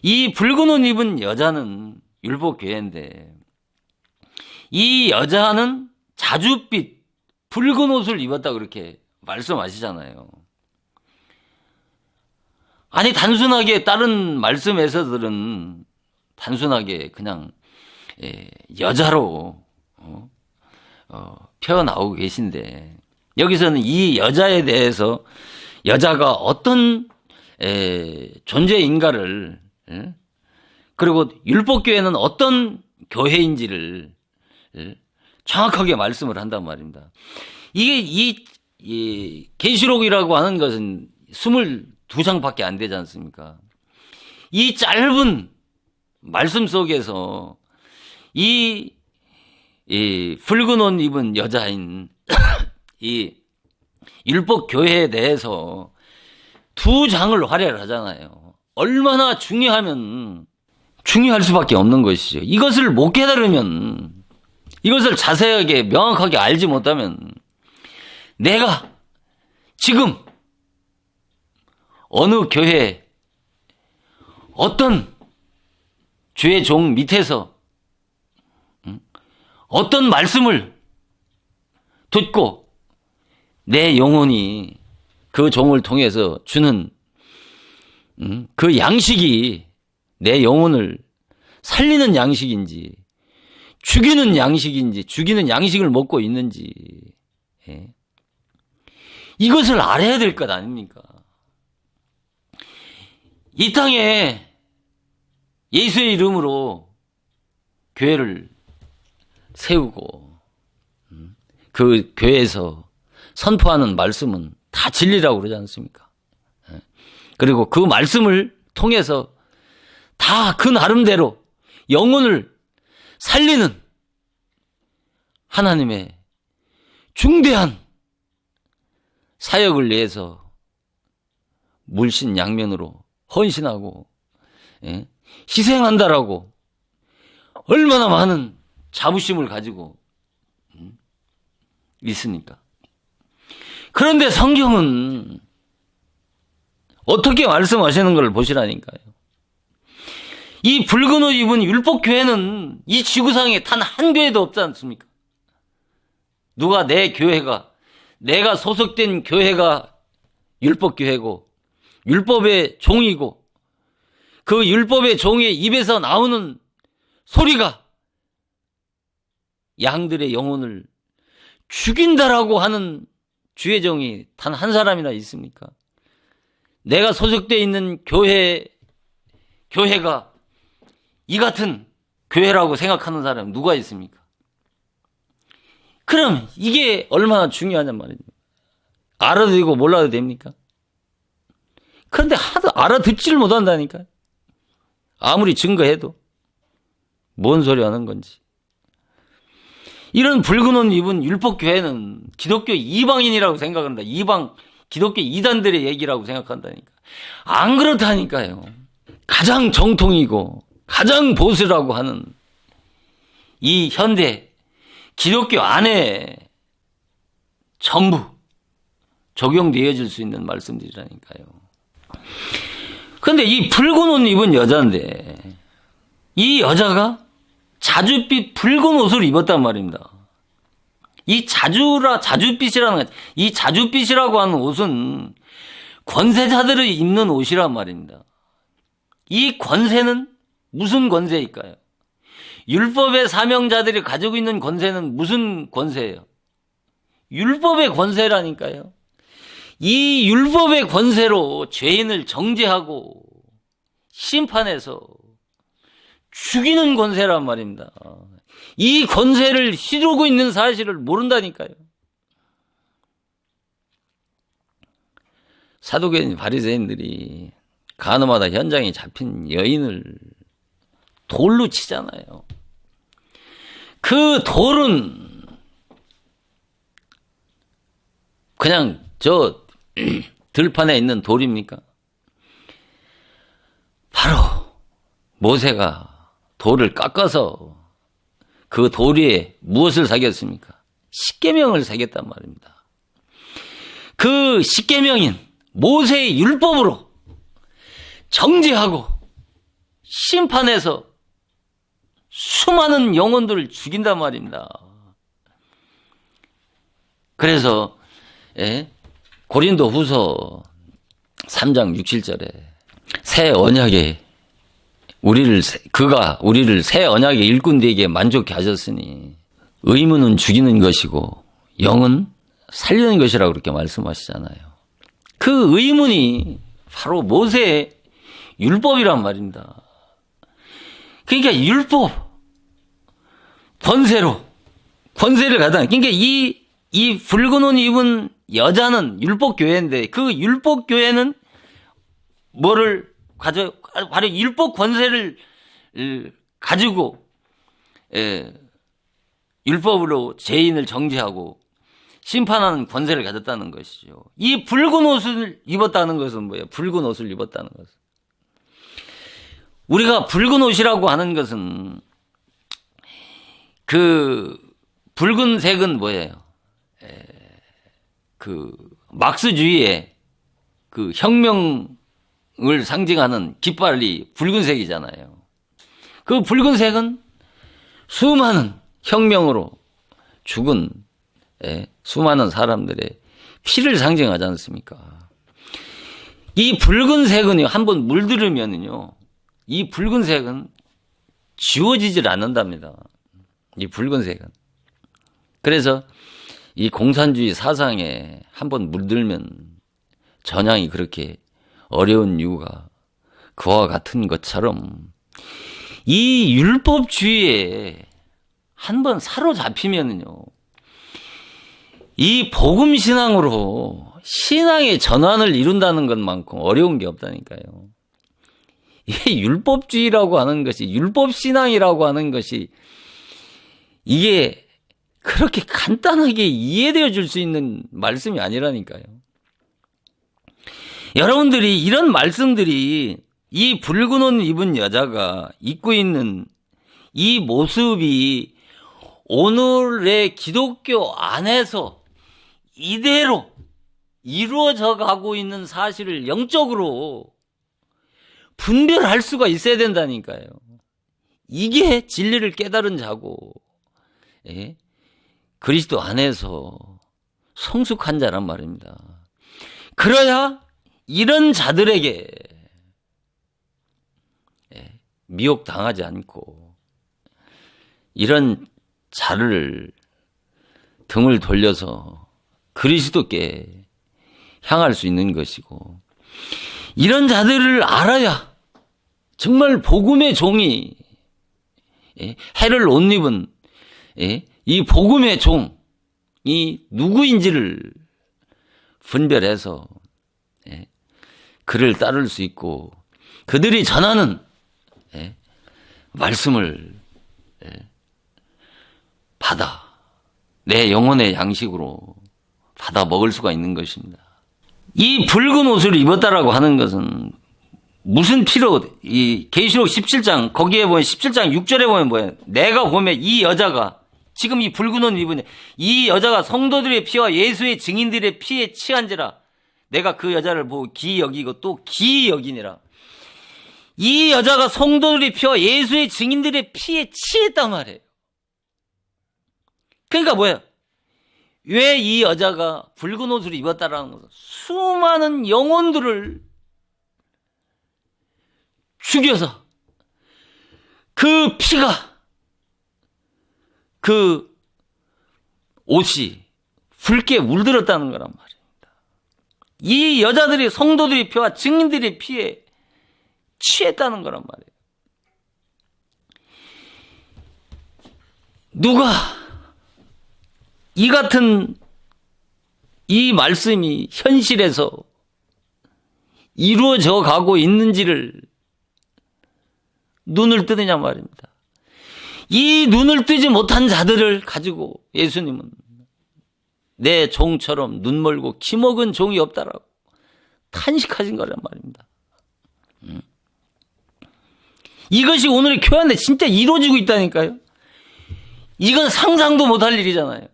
이 붉은 옷 입은 여자는 율법 교회인데 이 여자는 자줏빛 붉은 옷을 입었다 그렇게 말씀하시잖아요. 아니 단순하게 다른 말씀에서들은 단순하게 그냥 여자로 표현하고 계신데 여기서는 이 여자에 대해서 여자가 어떤 존재인가를 그리고 율법교회는 어떤 교회인지를 정확하게 말씀을 한단 말입니다. 이게 이 계시록이라고 하는 것은 22장밖에 안 되지 않습니까? 이 짧은 말씀 속에서 이 붉은 옷 입은 여자인 이 율법 교회에 대해서 2장을 할애를 하잖아요. 얼마나 중요하면 중요할 수밖에 없는 것이죠. 이것을 못 깨달으면 이것을 자세하게 명확하게 알지 못하면 내가 지금 어느 교회 어떤 주의 종 밑에서 어떤 말씀을 듣고 내 영혼이 그 종을 통해서 주는 그 양식이 내 영혼을 살리는 양식인지 죽이는 양식인지 죽이는 양식을 먹고 있는지 이것을 알아야 될 것 아닙니까? 이 땅에 예수의 이름으로 교회를 세우고 그 교회에서 선포하는 말씀은 다 진리라고 그러지 않습니까? 그리고 그 말씀을 통해서 다 그 나름대로 영혼을 살리는 하나님의 중대한 사역을 위해서 물신양면으로 헌신하고 희생한다라고 얼마나 많은 자부심을 가지고 있습니까? 그런데 성경은 어떻게 말씀하시는 걸 보시라니까요. 이 붉은 옷 입은 율법교회는 이 지구상에 단 한 교회도 없지 않습니까? 누가 내 교회가 내가 소속된 교회가 율법교회고 율법의 종이고 그 율법의 종의 입에서 나오는 소리가 양들의 영혼을 죽인다라고 하는 주의 종이 단 한 사람이나 있습니까? 내가 소속되어 있는 교회가 이 같은 교회라고 생각하는 사람은 누가 있습니까? 그럼 이게 얼마나 중요하냔 말입니다. 알아도 되고 몰라도 됩니까? 그런데 하도 알아듣지를 못한다니까요. 아무리 증거해도 뭔 소리 하는 건지. 이런 붉은 옷 입은 율법교회는 기독교 이방인이라고 생각한다. 기독교 이단들의 얘기라고 생각한다니까. 안 그렇다니까요. 가장 정통이고 가장 보수라고 하는 이 현대 기독교 안에 전부 적용되어질 수 있는 말씀들이라니까요. 그런데 이 붉은 옷 입은 여자인데 이 여자가 자줏빛 붉은 옷을 입었단 말입니다. 이 자줏빛이라는 것, 이 자줏빛이라고 하는 옷은 권세자들이 입는 옷이란 말입니다. 이 권세는 무슨 권세일까요? 율법의 사명자들이 가지고 있는 권세는 무슨 권세예요? 율법의 권세라니까요. 이 율법의 권세로 죄인을 정죄하고 심판해서 죽이는 권세란 말입니다. 이 권세를 휘두르고 있는 사실을 모른다니까요. 사두개인 바리새인들이 간호마다 현장에 잡힌 여인을 돌로 치잖아요. 그 돌은 그냥 저 들판에 있는 돌입니까? 바로 모세가 돌을 깎아서 그 돌 위에 무엇을 새겼습니까? 십계명을 새겼단 말입니다. 그 십계명인 모세의 율법으로 정죄하고 심판해서 수많은 영혼들을 죽인단 말입니다. 그래서 고린도 후서 3장 6, 7절에 새 언약에 그가 우리를 새 언약의 일꾼 되게 만족케 하셨으니 의무는 죽이는 것이고 영은 살리는 것이라고 그렇게 말씀하시잖아요. 그 의문이 바로 모세의 율법이란 말입니다. 그러니까 율법, 권세를 가다. 그러니까 이 붉은 옷 입은 여자는 율법교회인데 그 율법교회는 뭐를 가져, 바로 율법 권세를 가지고, 율법으로 죄인을 정죄하고 심판하는 권세를 가졌다는 것이죠. 이 붉은 옷을 입었다는 것은 뭐예요? 붉은 옷을 입었다는 것은. 우리가 붉은 옷이라고 하는 것은 그 붉은색은 뭐예요? 그 막스주의의 그 혁명을 상징하는 깃발이 붉은색이잖아요. 그 붉은색은 수많은 혁명으로 죽은 수많은 사람들의 피를 상징하지 않습니까? 이 붉은색은요, 한번 물들으면요, 이 붉은색은 지워지질 않는답니다. 이 붉은색은. 그래서 이 공산주의 사상에 한번 물들면 전향이 그렇게 어려운 이유가 그와 같은 것처럼 이 율법주의에 한번 사로잡히면요, 이 복음신앙으로 신앙의 전환을 이룬다는 것만큼 어려운 게 없다니까요. 이 율법주의라고 하는 것이, 율법신앙이라고 하는 것이 이게 그렇게 간단하게 이해되어 줄 수 있는 말씀이 아니라니까요. 여러분들이 이런 말씀들이 이 붉은 옷 입은 여자가 입고 있는 이 모습이 오늘의 기독교 안에서 이대로 이루어져 가고 있는 사실을 영적으로 분별할 수가 있어야 된다니까요. 이게 진리를 깨달은 자고, 그리스도 안에서 성숙한 자란 말입니다. 그래야 이런 자들에게 미혹당하지 않고 이런 자를 등을 돌려서 그리스도께 향할 수 있는 것이고, 이런 자들을 알아야 정말 복음의 종이, 해를 못 입은 이 복음의 종이 누구인지를 분별해서 그를 따를 수 있고, 그들이 전하는 말씀을 받아 내 영혼의 양식으로 받아 먹을 수가 있는 것입니다. 이 붉은 옷을 입었다라고 하는 것은 무슨 피로, 이 계시록 17장 거기에 보면 17장 6절에 보면 뭐예요? 내가 보면 이 여자가, 지금 이 붉은 옷을 입은 이 여자가 성도들의 피와 예수의 증인들의 피에 취한지라 내가 그 여자를 보고 기이 여기고 또 기이 여기니라. 이 여자가 성도들의 피와 예수의 증인들의 피에 취했단 말이에요. 그러니까 뭐예요? 왜 이 여자가 붉은 옷을 입었다라는 것은 수많은 영혼들을 죽여서 그 피가, 그 옷이 붉게 물들었다는 거란 말입니다. 이 여자들이 성도들의 피와 증인들의 피에 취했다는 거란 말이에요. 누가 이 같은 이 말씀이 현실에서 이루어져 가고 있는지를 눈을 뜨느냐 말입니다. 이 눈을 뜨지 못한 자들을 가지고 예수님은 내 종처럼 눈 멀고 키 먹은 종이 없다라고 탄식하신 거란 말입니다. 이것이 오늘의 교회 안에 진짜 이루어지고 있다니까요. 이건 상상도 못할 일이잖아요.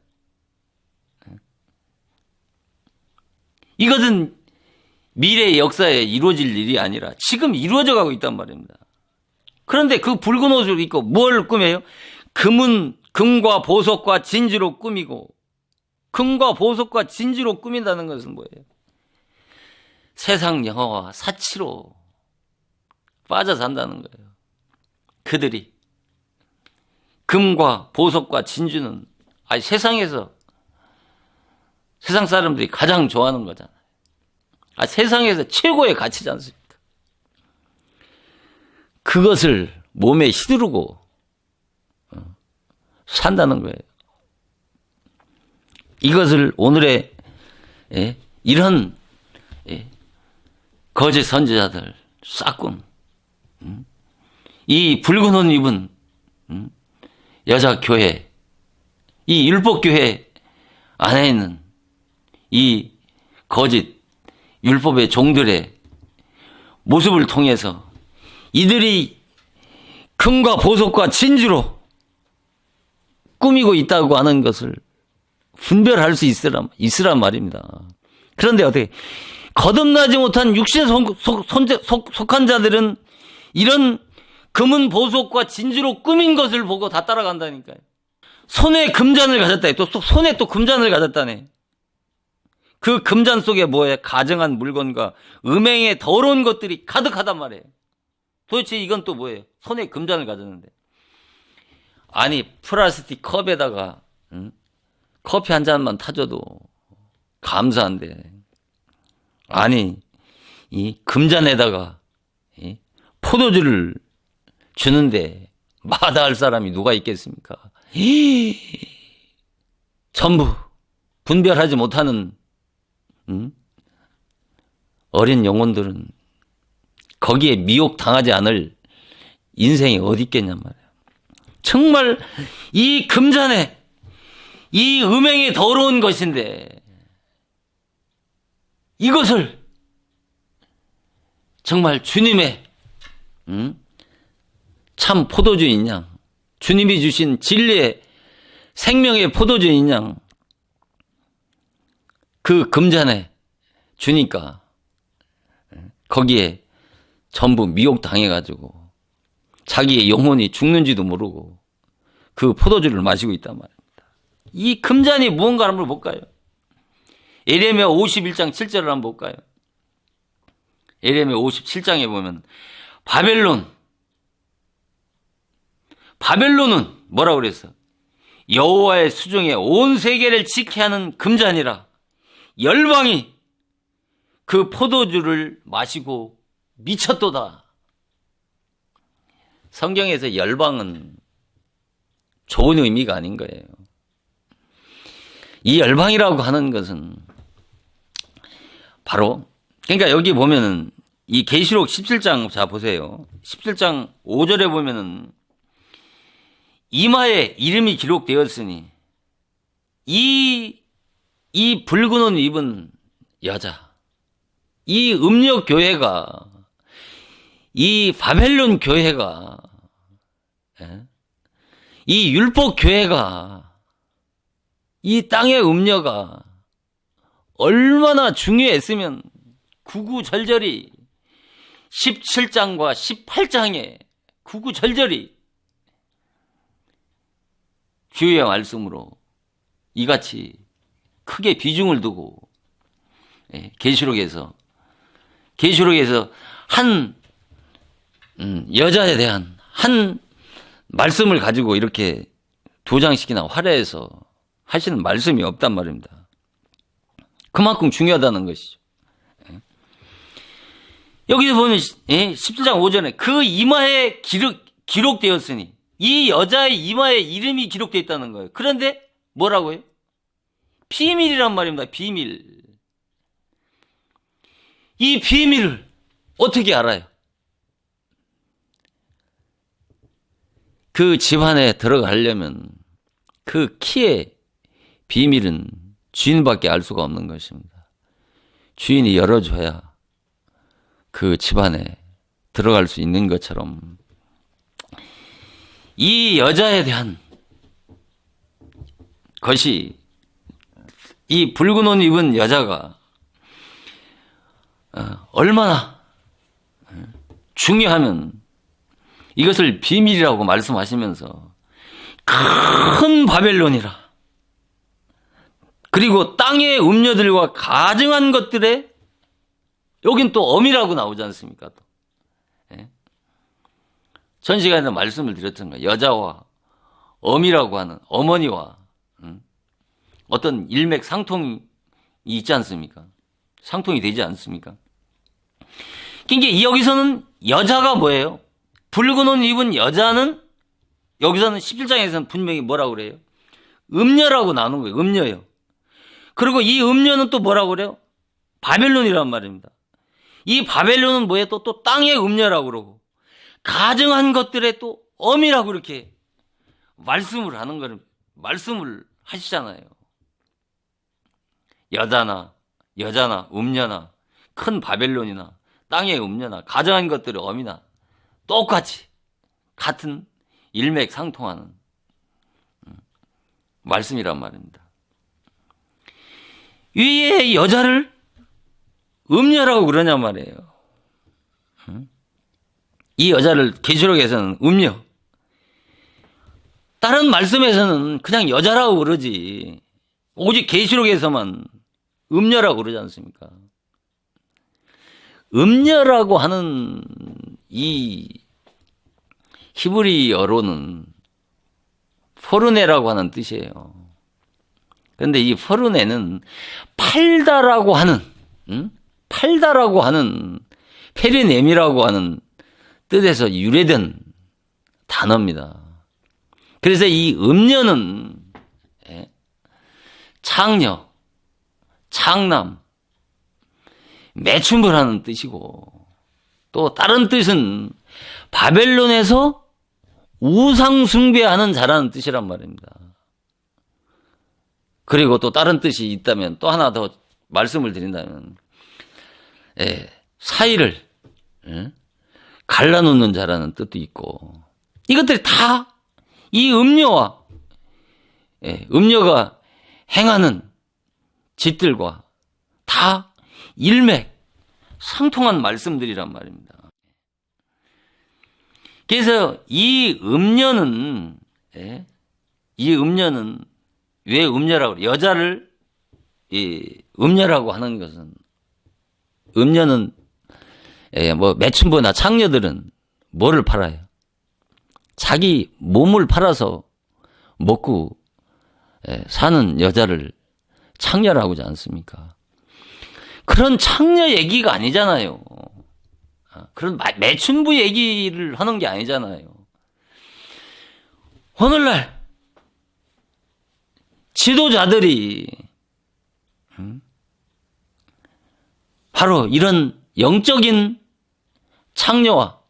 이것은 미래의 역사에 이루어질 일이 아니라 지금 이루어져 가고 있단 말입니다. 그런데 그 붉은 옷을 입고 뭘 꾸며요? 금과 보석과 진주로 꾸미고, 금과 보석과 진주로 꾸민다는 것은 뭐예요? 세상 영화와 사치로 빠져 산다는 거예요. 그들이 금과 보석과 진주는 세상에서 세상 사람들이 가장 좋아하는 거잖아요. 세상에서 최고의 가치지 않습니까? 그것을 몸에 휘두르고 산다는 거예요. 이것을 오늘의 이런 거짓 선지자들, 싹군, 이 붉은 옷 입은 여자 교회, 이 율법 교회 안에 있는 이 거짓 율법의 종들의 모습을 통해서 이들이 금과 보석과 진주로 꾸미고 있다고 하는 것을 분별할 수 있으란 말입니다. 그런데 어떻게 거듭나지 못한 육신에 속한 자들은 이런 금은 보석과 진주로 꾸민 것을 보고 다 따라간다니까요. 손에 금잔을 가졌다. 또 손에 또 금잔을 가졌다네. 그 금잔 속에 뭐예요? 가증한 물건과 음행의 더러운 것들이 가득하단 말이에요. 도대체 이건 또 뭐예요? 손에 금잔을 가졌는데. 플라스틱 컵에다가 커피 한 잔만 타줘도 감사한데. 이 금잔에다가 포도주를 주는데 마다할 사람이 누가 있겠습니까? 전부 분별하지 못하는 어린 영혼들은 거기에 미혹당하지 않을 인생이 어디 있겠냔 말이에요. 정말 이 금잔에 이 음행이 더러운 것인데 이것을 정말 주님의 참 포도주인 양, 주님이 주신 진리의 생명의 포도주인 양, 그 금잔에 주니까 거기에 전부 미혹당해가지고 자기의 영혼이 죽는지도 모르고 그 포도주를 마시고 있단 말입니다. 이 금잔이 무언가 한번 볼까요? 예레미야 51장 7절을 한번 볼까요? 예레미야 57장에 보면 바벨론은 뭐라고 그랬어? 여호와의 수종에 온 세계를 지게 하는 금잔이라. 열방이 그 포도주를 마시고 미쳤도다. 성경에서 열방은 좋은 의미가 아닌 거예요. 이 열방이라고 하는 것은 바로, 그러니까 여기 보면은 이 계시록 17장 자 보세요. 17장 5절에 보면은 이마에 이름이 기록되었으니 이 붉은 옷 입은 여자, 이 음력 교회가, 이 바벨론 교회가, 이 율법 교회가, 이 땅의 음녀가 얼마나 중요했으면 구구절절히 17장과 18장에 구구절절히 주의 말씀으로 이같이 크게 비중을 두고 계시록에서 한 여자에 대한 한 말씀을 가지고 이렇게 두 장씩이나 화려해서 하시는 말씀이 없단 말입니다. 그만큼 중요하다는 것이죠. 여기서 보면 17장 5절에 그 이마에 기록되었으니, 이 여자의 이마에 이름이 기록되어 있다는 거예요. 그런데 뭐라고요? 비밀이란 말입니다. 비밀. 이 비밀을 어떻게 알아요? 그 집안에 들어가려면 그 키의 비밀은 주인밖에 알 수가 없는 것입니다. 주인이 열어줘야 그 집안에 들어갈 수 있는 것처럼 이 여자에 대한 것이 이 붉은 옷 입은 여자가 얼마나 중요하면 이것을 비밀이라고 말씀하시면서 큰 바벨론이라 그리고 땅의 음녀들과 가증한 것들에 여긴 또 엄이라고 나오지 않습니까? 또. 예? 전 시간에 말씀을 드렸던 거예요. 여자와 엄이라고 하는 어머니와 어떤 일맥상통이 있지 않습니까? 상통이 되지 않습니까? 그러니까 여기서는 여자가 뭐예요? 붉은 옷 입은 여자는 여기서는 17장에서는 분명히 뭐라고 그래요? 음녀라고 나오는 거예요. 음녀예요. 그리고 이 음녀는 또 뭐라고 그래요? 바벨론이란 말입니다. 이 바벨론은 뭐예요? 또 땅의 음녀라고 그러고 가증한 것들의 또 엄이라고 이렇게 말씀을 하는 거를 말씀을 하시잖아요. 여자나 음녀나 큰 바벨론이나 땅의 음녀나 가증한 것들의 엄이나 똑같이 같은 일맥상통하는 말씀이란 말입니다. 왜 여자를 음녀라고 그러냐 말이에요. 이 여자를 계시록에서는 음녀, 다른 말씀에서는 그냥 여자라고 그러지 오직 계시록에서만 음녀라고 그러지 않습니까? 음녀라고 하는 이 히브리어로는 포르네라고 하는 뜻이에요. 그런데 이 포르네는 팔다라고 하는 페리넴이라고 하는 뜻에서 유래된 단어입니다. 그래서 이 음녀는 창녀, 창남, 매춘을 하는 뜻이고 또 다른 뜻은 바벨론에서 우상 숭배하는 자라는 뜻이란 말입니다. 그리고 또 다른 뜻이 있다면 또 하나 더 말씀을 드린다면 사이를 갈라놓는 자라는 뜻도 있고 이것들이 다 이 음녀와 음녀가 행하는 짓들과 다 일맥상통한 말씀들이란 말입니다. 그래서 이 음녀는 왜 음녀라고 그래요? 여자를 음녀라고 하는 것은 음녀는 매춘부나 창녀들은 뭐를 팔아요? 자기 몸을 팔아서 먹고 사는 여자를 창녀라고 하지 않습니까? 그런 창녀 얘기가 아니잖아요. 그런 매춘부 얘기를 하는 게 아니잖아요. 오늘날 지도자들이 바로 이런 영적인 창녀와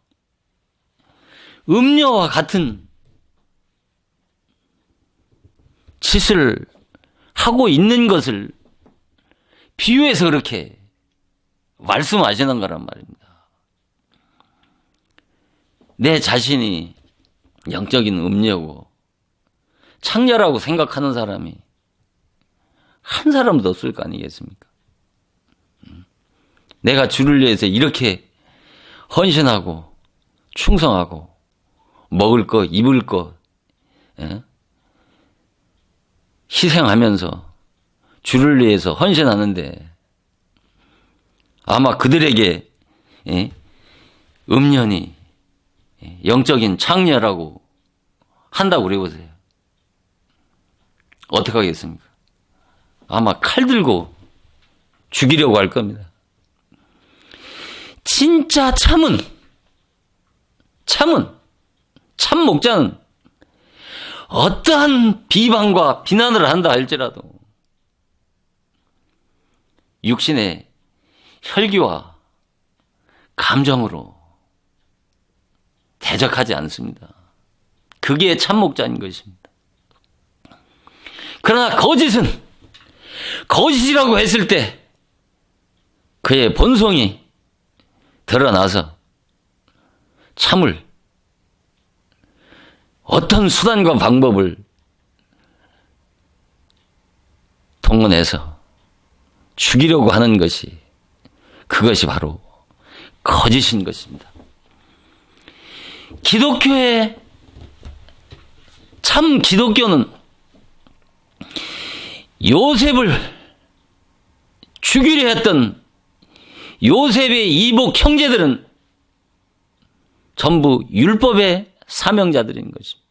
음녀와 같은 짓을 하고 있는 것을 비유해서 그렇게 말씀하시는 거란 말입니다. 내 자신이 영적인 음녀고 창녀라고 생각하는 사람이 한 사람도 없을 거 아니겠습니까? 내가 주를 위해서 이렇게 헌신하고 충성하고 먹을 것, 입을 것 희생하면서 주를 위해서 헌신하는데 아마 그들에게 음년이 영적인 창녀라고 한다고 그래보세요. 어떻게 하겠습니까? 아마 칼 들고 죽이려고 할 겁니다. 진짜 참 목자는 어떠한 비방과 비난을 한다 할지라도 육신의 혈기와 감정으로 대적하지 않습니다. 그게 참 목자인 것입니다. 그러나 거짓은 거짓이라고 했을 때 그의 본성이 드러나서 참을 어떤 수단과 방법을 동원해서 죽이려고 하는 것이 그것이 바로 거짓인 것입니다. 기독교의 참 기독교는 요셉을 죽이려 했던 요셉의 이복 형제들은 전부 율법의 사명자들인 것입니다.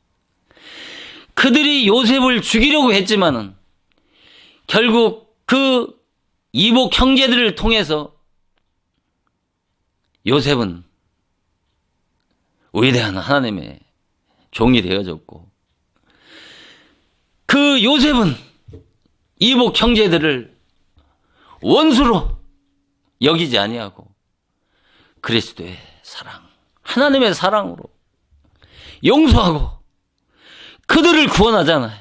그들이 요셉을 죽이려고 했지만은 결국 그 이복 형제들을 통해서 요셉은 위대한 하나님의 종이 되어졌고, 그 요셉은 이복 형제들을 원수로 여기지 아니하고 그리스도의 사랑, 하나님의 사랑으로 용서하고 그들을 구원하잖아요.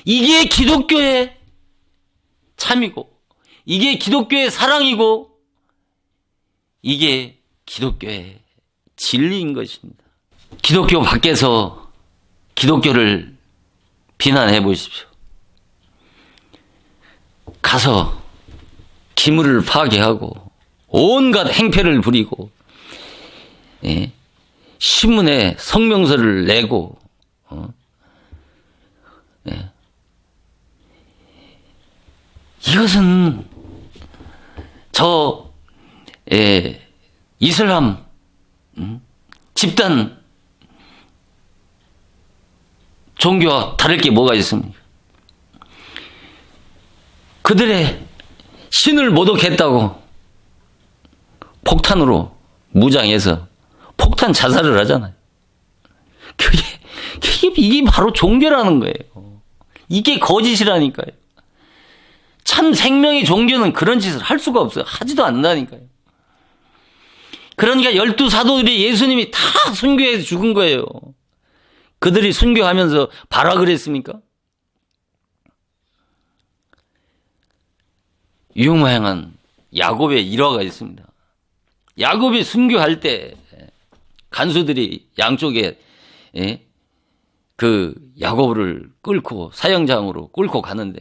이게 기독교의 참이고, 이게 기독교의 사랑이고, 이게 기독교의 진리인 것입니다. 기독교 밖에서 기독교를 비난해 보십시오. 가서 기물을 파괴하고 온갖 행패를 부리고, 신문에 성명서를 내고, 이것은 이슬람 집단 종교와 다를 게 뭐가 있습니까? 그들의 신을 모독했다고 폭탄으로 무장해서 폭탄 자살을 하잖아요. 이게 바로 종교라는 거예요. 이게 거짓이라니까요. 참 생명의 종교는 그런 짓을 할 수가 없어요. 하지도 않는다니까요. 그러니까 12사도들이 예수님이 다 순교해서 죽은 거예요. 그들이 순교하면서 바라 그랬습니까? 유명한 야곱의 일화가 있습니다. 야곱이 순교할 때 간수들이 양쪽에 그 야곱을 끌고 사형장으로 끌고 가는데,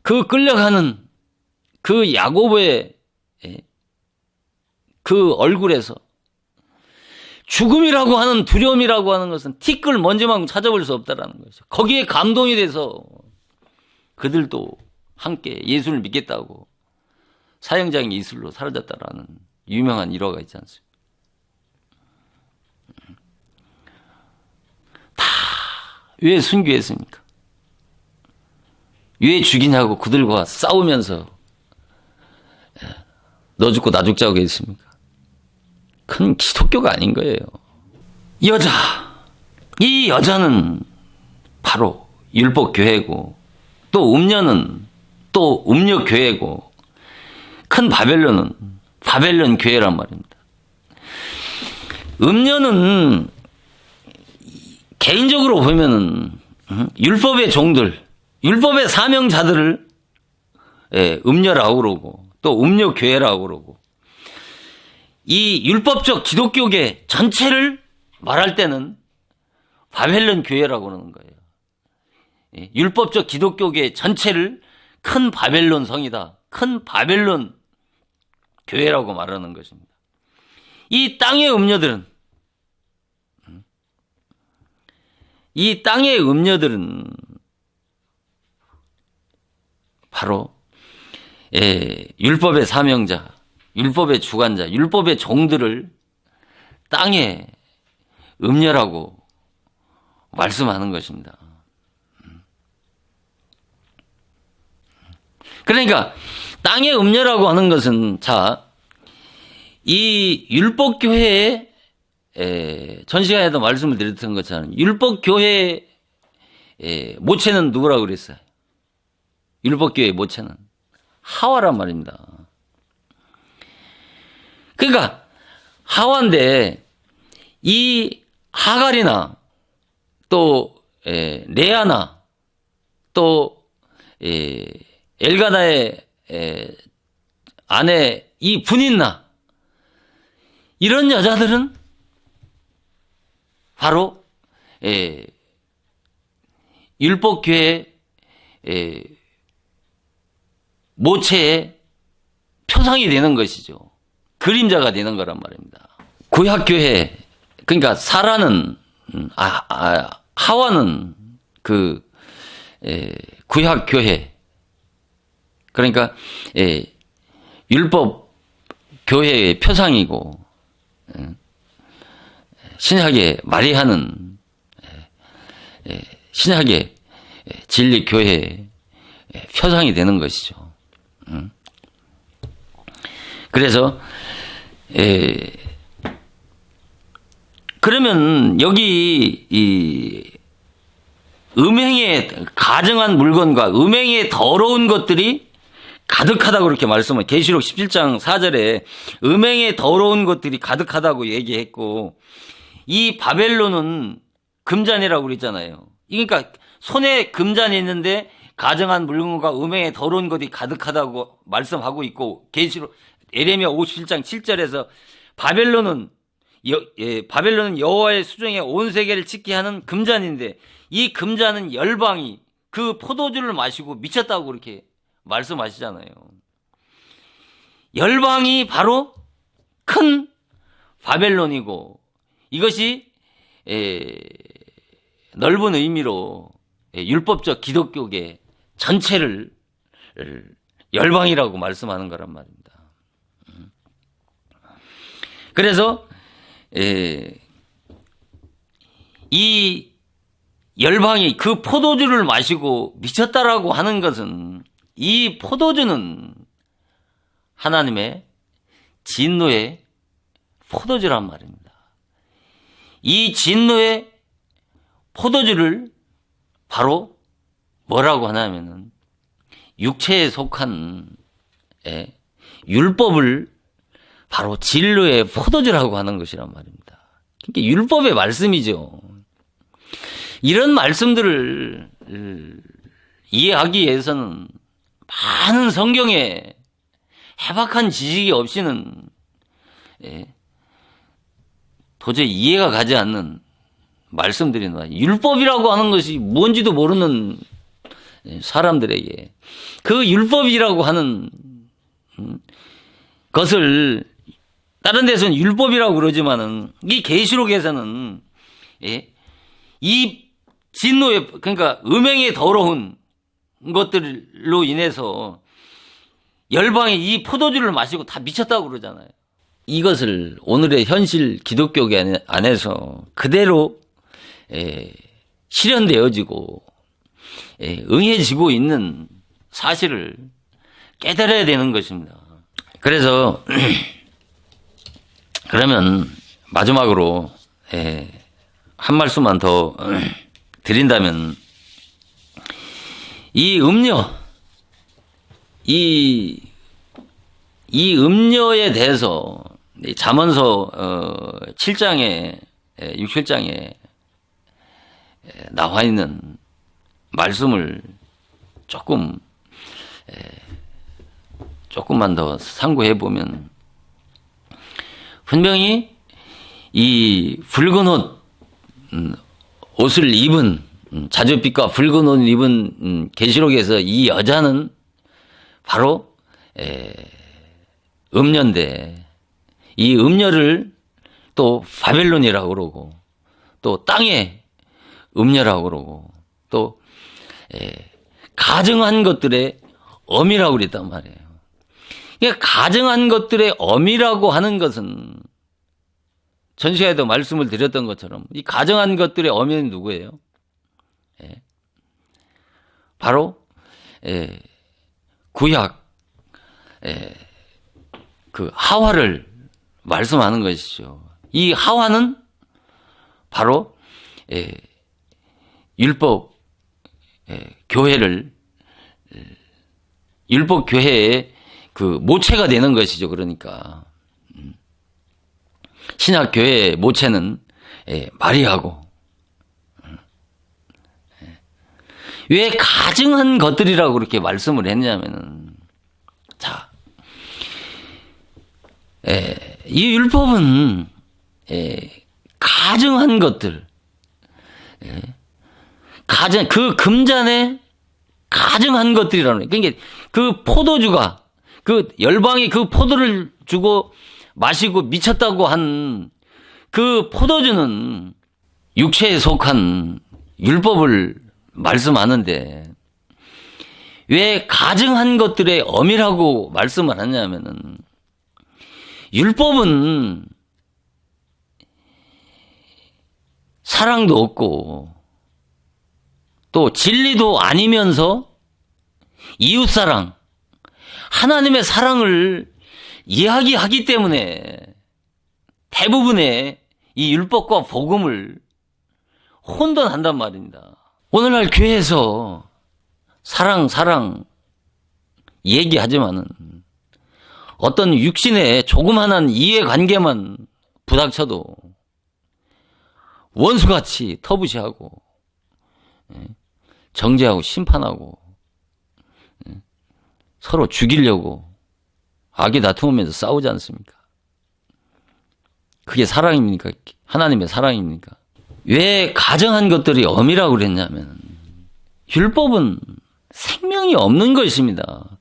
그 끌려가는 그 야곱의 그 얼굴에서 죽음이라고 하는 두려움이라고 하는 것은 티끌 먼지만큼 찾아볼 수 없다라는 거죠. 거기에 감동이 돼서 그들도 함께 예수를 믿겠다고 사형장의 이슬로 사라졌다라는 유명한 일화가 있지 않습니까? 다 왜 순교했습니까? 왜 죽이냐고 그들과 싸우면서 너 죽고 나 죽자고 했습니까? 그건 기독교가 아닌 거예요. 이 여자는 바로 율법교회고, 또 음녀는 또 음녀교회고, 큰 바벨론은 바벨론 교회란 말입니다. 음녀는 개인적으로 보면은 율법의 종들, 율법의 사명자들을 음녀라고 그러고, 또 음녀교회라고 그러고, 이 율법적 기독교계 전체를 말할 때는 바벨론 교회라고 그러는 거예요. 율법적 기독교계 전체를 큰 바벨론 성이다, 큰 바벨론 교회라고 말하는 것입니다. 이 땅의 음녀들은 바로 율법의 사명자, 율법의 주관자, 율법의 종들을 땅의 음녀라고 말씀하는 것입니다. 그러니까 땅의 음녀라고 하는 것은, 이 율법교회에 전 시간에도 말씀을 드렸던 것처럼 율법교회의 모체는 누구라고 그랬어요? 율법교회의 모체는 하와란 말입니다. 그러니까 하와인데, 이 하갈이나 또 레아나 또 엘가나의 아내 이 분인나, 이런 여자들은 바로 율법교회 모체의 표상이 되는 것이죠. 그림자가 되는 거란 말입니다. 구약교회, 그러니까 사라는, 하와는 그, 구약교회, 그러니까, 율법 교회의 표상이고, 신약의 마리아는, 신약의 진리 교회의 표상이 되는 것이죠. 그래서 그러면 여기 이 음행에 가증한 물건과 음행에 더러운 것들이 가득하다고 그렇게 말씀을 계시록 17장 4절에 음행에 더러운 것들이 가득하다고 얘기했고 이 바벨론은 금잔이라고 그랬잖아요. 그러니까 손에 금잔이 있는데 가증한 물건과 음행에 더러운 것이 가득하다고 말씀하고 있고 계시록 에레미야 57장 7절에서 바벨론은 여호와의 수종에 온 세계를 지키게 하는 금잔인데 이 금잔은 열방이 그 포도주를 마시고 미쳤다고 그렇게 말씀하시잖아요. 열방이 바로 큰 바벨론이고 이것이 넓은 의미로 율법적 기독교계 전체를 열방이라고 말씀하는 거란 말입니다. 그래서 이 열방이 그 포도주를 마시고 미쳤다라고 하는 것은 이 포도주는 하나님의 진노의 포도주란 말입니다. 이 진노의 포도주를 바로 뭐라고 하냐면은 육체에 속한 율법을 바로 진로의 포도주라고 하는 것이란 말입니다. 그러니까 율법의 말씀이죠. 이런 말씀들을 이해하기 위해서는 많은 성경에 해박한 지식이 없이는 도저히 이해가 가지 않는 말씀들이 율법이라고 하는 것이 뭔지도 모르는 사람들에게 그 율법이라고 하는 것을 다른 데서는 율법이라고 그러지만은 이 계시록에서는 이 진노의 그러니까 음행의 더러운 것들로 인해서 열방이 이 포도주를 마시고 다 미쳤다고 그러잖아요. 이것을 오늘의 현실 기독교계 안에서 그대로 실현되어지고 응해지고 있는 사실을 깨달아야 되는 것입니다. 그래서 그러면 마지막으로 한 말씀만 더 드린다면 이 음료 이 음료에 대해서 잠언서 7장에 6, 7장에 나와 있는 말씀을 조금만 더 상고해 보면 분명히 이 붉은 옷을 입은 자줏빛과 붉은 옷을 입은 계시록에서 이 여자는 바로 음녀인데 이 음녀를 또 바벨론이라고 그러고 또 땅의 음녀라고 그러고 또 가증한 것들의 엄이라고 그랬단 말이에요. 그러니까 가증한 것들의 엄이라고 하는 것은 전 시간에도 말씀을 드렸던 것처럼 이 가증한 것들의 엄은 누구예요? 바로 구약 그 하와를 말씀하는 것이죠. 이 하와는 바로 율법 교회를 율법 교회의 그 모체가 되는 것이죠. 그러니까 신약 교회의 모체는 마리아고 왜 가증한 것들이라고 그렇게 말씀을 했냐면은 자, 이 율법은 가증한 것들 가정, 그 금잔에 가증한 것들이라는 거예요. 그러니까 그 포도주가 그 열방이 그 포도를 주고 마시고 미쳤다고 한 그 포도주는 육체에 속한 율법을 말씀하는데 왜 가증한 것들의 엄이라고 말씀을 하냐면은 율법은 사랑도 없고 또 진리도 아니면서 이웃사랑, 하나님의 사랑을 이야기하기 때문에 대부분의 이 율법과 복음을 혼돈한단 말입니다. 오늘날 교회에서 사랑 얘기하지만은 어떤 육신의 조그만한 이해관계만 부닥쳐도 원수같이 터부시하고 정죄하고 심판하고 서로 죽이려고 악이 다투면서 싸우지 않습니까? 그게 사랑입니까? 하나님의 사랑입니까? 왜 가정한 것들이 엄이라고 그랬냐면 율법은 생명이 없는 것입니다.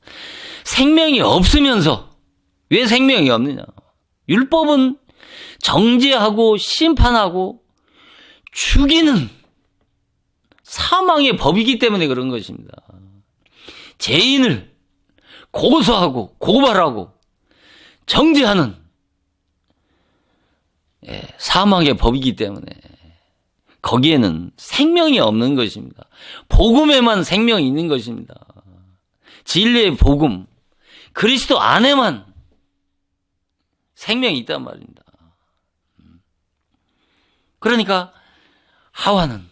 생명이 없으면서 왜 생명이 없느냐? 율법은 정죄하고 심판하고 죽이는 사망의 법이기 때문에 그런 것입니다. 죄인을 고소하고 고발하고 정죄하는 사망의 법이기 때문에 거기에는 생명이 없는 것입니다. 복음에만 생명이 있는 것입니다. 진리의 복음, 그리스도 안에만 생명이 있단 말입니다. 그러니까 하와는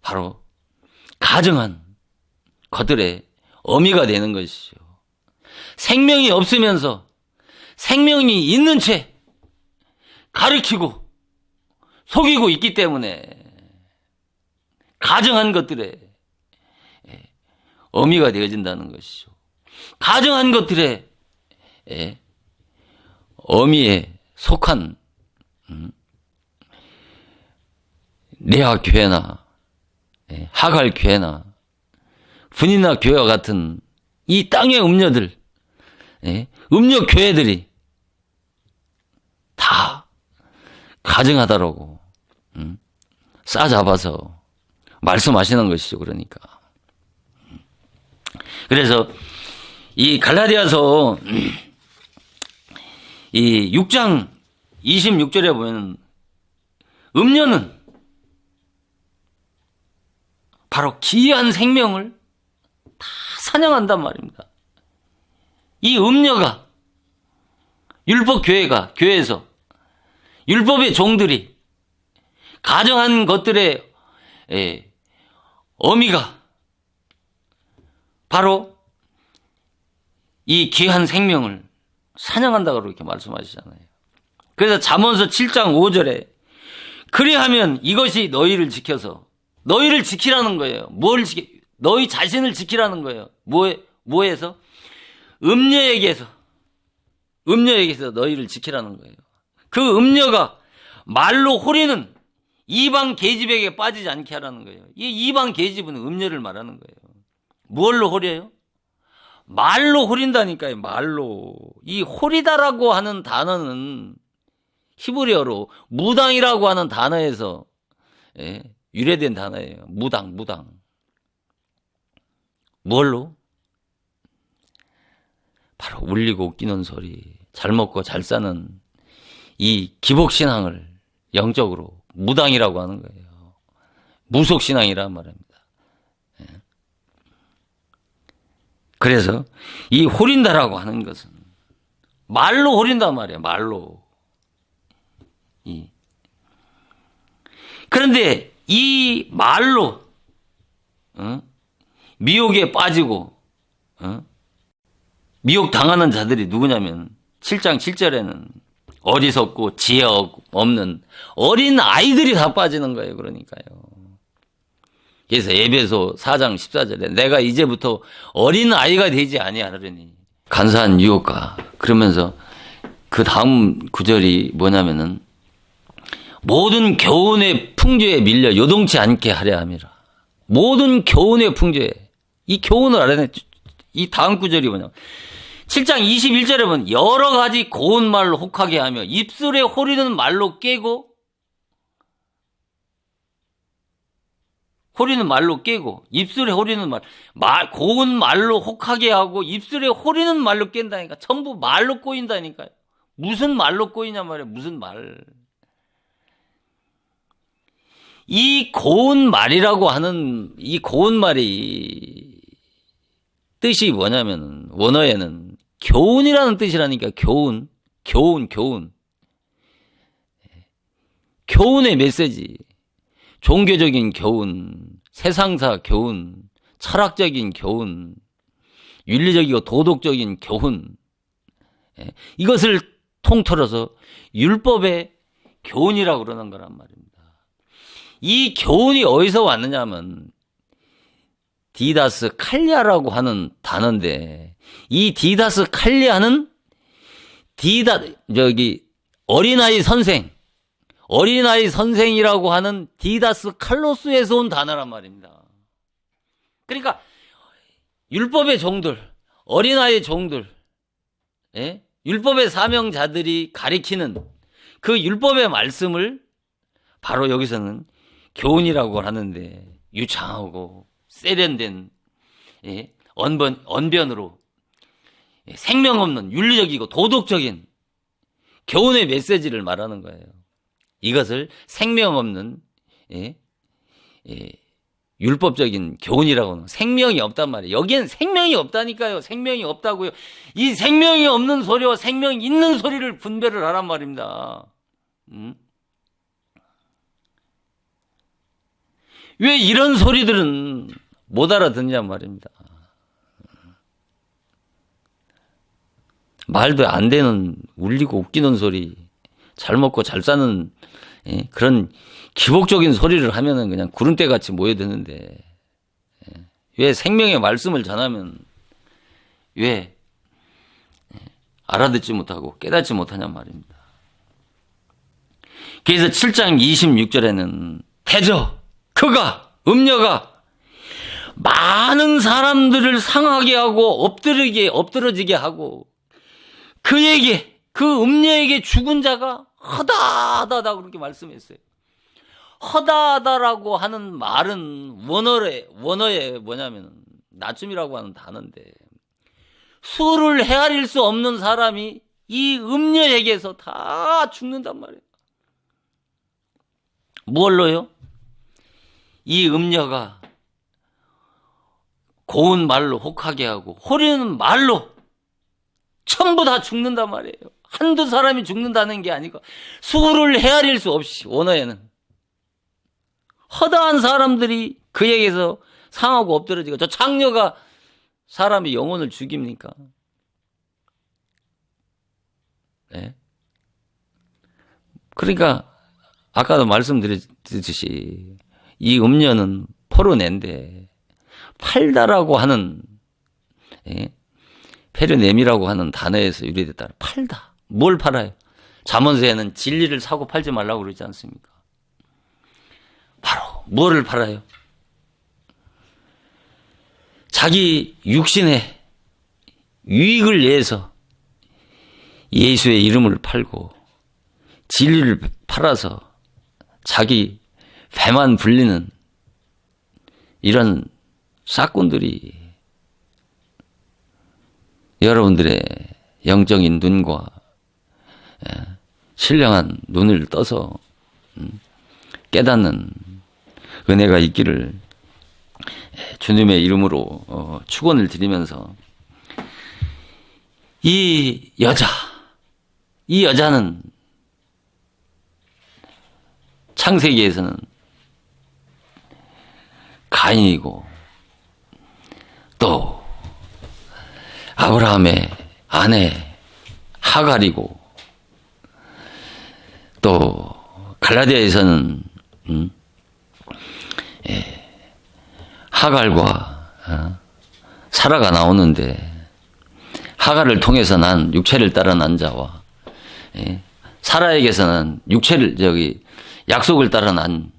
바로 가정한 것들의 어미가 되는 것이죠. 생명이 없으면서 생명이 있는 채 가르치고 속이고 있기 때문에 가정한 것들의 어미가 되어진다는 것이죠. 가정한 것들의 어미에 속한 레아 교회나 하갈 교회나 분이나 교회와 같은 이 땅의 음녀들, 음녀 교회들이 다 가증하다라고 싸잡아서 말씀하시는 것이죠. 그러니까 그래서 이 갈라디아서 이 6장 26절에 보면 음녀는 바로 기이한 생명을 다 사냥한단 말입니다. 이 음녀가 율법 교회에서 율법의 종들이 가정한 것들의 어미가 바로 이 귀한 생명을 사냥한다고 그렇게 말씀하시잖아요. 그래서 잠언서 7장 5절에 그리하면 이것이 너희를 지켜서 너희를 지키라는 거예요. 뭘 지켜? 너희 자신을 지키라는 거예요. 뭐에서? 음녀에게서 너희를 지키라는 거예요. 그 음녀가 말로 호리는 이방 계집에게 빠지지 않게 하라는 거예요. 이 이방 계집은 음녀를 말하는 거예요. 뭘로 호려요? 말로 호린다니까요. 말로. 이 호리다라고 하는 단어는 히브리어로 무당이라고 하는 단어에서 유래된 단어예요. 무당. 뭘로? 바로 울리고 웃기는 소리, 잘 먹고 잘 사는 이 기복신앙을 영적으로 무당이라고 하는 거예요. 무속신앙이란 말입니다. 그래서 이 호린다라고 하는 것은 말로 호린단 말이에요. 말로. 그런데 이 말로 미혹에 빠지고 미혹당하는 자들이 누구냐면 7장 7절에는 어리석고 지혜 없는 어린 아이들이 다 빠지는 거예요. 그러니까요. 그래서 에베소 4장 14절에 내가 이제부터 어린 아이가 되지 아니하려니 간사한 유혹가. 그러면서 그 다음 구절이 뭐냐면은 모든 교훈의 풍조에 밀려 요동치 않게 하려 함이라. 모든 교훈의 풍조에. 이 교훈을 알아내. 이 다음 구절이 뭐냐. 7장 21절에 보면 여러 가지 고운 말로 혹하게 하며 입술에 호리는 말로 깨고 입술에 호리는 고운 말로 혹하게 하고 입술에 호리는 말로 깬다니까. 전부 말로 꼬인다니까요. 무슨 말로 꼬이냐 말이에요. 무슨 말. 이 고운 말이라고 하는 이 고운 말이 뜻이 뭐냐면 원어에는 교훈이라는 뜻이라니까. 교훈의 메시지. 종교적인 교훈, 세상사 교훈, 철학적인 교훈, 윤리적이고 도덕적인 교훈. 이것을 통틀어서 율법의 교훈이라고 그러는 거란 말입니다. 이 교훈이 어디서 왔느냐 하면 디다스 칼리아라고 하는 단어인데, 이 디다스 칼리아는 어린아이 선생이라고 하는 디다스 칼로스에서 온 단어란 말입니다. 그러니까 율법의 종들, 어린아이의 종들, 율법의 사명자들이 가리키는 그 율법의 말씀을 바로 여기서는 교훈이라고 하는데, 유창하고 세련된 언변으로 생명 없는 윤리적이고 도덕적인 교훈의 메시지를 말하는 거예요. 이것을 생명 없는 율법적인 교훈이라고 하는, 생명이 없단 말이에요. 여기엔 생명이 없다니까요. 생명이 없다고요. 이 생명이 없는 소리와 생명이 있는 소리를 분별을 하란 말입니다. 왜 이런 소리들은 못 알아듣냐 말입니다. 말도 안 되는 울리고 웃기는 소리, 잘 먹고 잘 사는 그런 기복적인 소리를 하면은 그냥 구름대 같이 모여드는데, 왜 생명의 말씀을 전하면 왜 알아듣지 못하고 깨닫지 못하냐 말입니다. 그래서 7장 26절에는 음녀가 많은 사람들을 상하게 하고 엎드러지게 하고 그에게, 그 음녀에게 죽은 자가 허다하다 그렇게 말씀했어요. 허다하다라고 하는 말은 원어에 뭐냐면 나춤이라고 하는 단어인데, 수를 헤아릴 수 없는 사람이 이 음녀에게서 다 죽는단 말이에요. 뭘로요? 이 음녀가 고운 말로 혹하게 하고 호리는 말로 전부 다 죽는단 말이에요. 한두 사람이 죽는다는 게 아니고 수를 헤아릴 수 없이, 원어에는 허다한 사람들이 그에게서 상하고 엎드러지고, 저 창녀가 사람의 영혼을 죽입니까? 네. 그러니까 아까도 말씀드렸듯이 이 음녀는 포르네인데, 팔다라고 하는 페르넴이라고 하는 단어에서 유래됐다. 팔다. 뭘 팔아요? 잠언서에는 진리를 사고 팔지 말라고 그러지 않습니까? 바로 뭐를 팔아요? 자기 육신의 유익을 위해서 예수의 이름을 팔고 진리를 팔아서 자기 배만 불리는 이런 싹꾼들이 여러분들의 영적인 눈과 신령한 눈을 떠서 깨닫는 은혜가 있기를 주님의 이름으로 축원을 드리면서, 이 여자는 창세기에서는 가인이고, 또 아브라함의 아내 하갈이고, 또 갈라디아에서는 하갈과 사라가 나오는데, 하갈을 통해서 육체를 따라 난 자와 사라에게서는 약속을 따라 난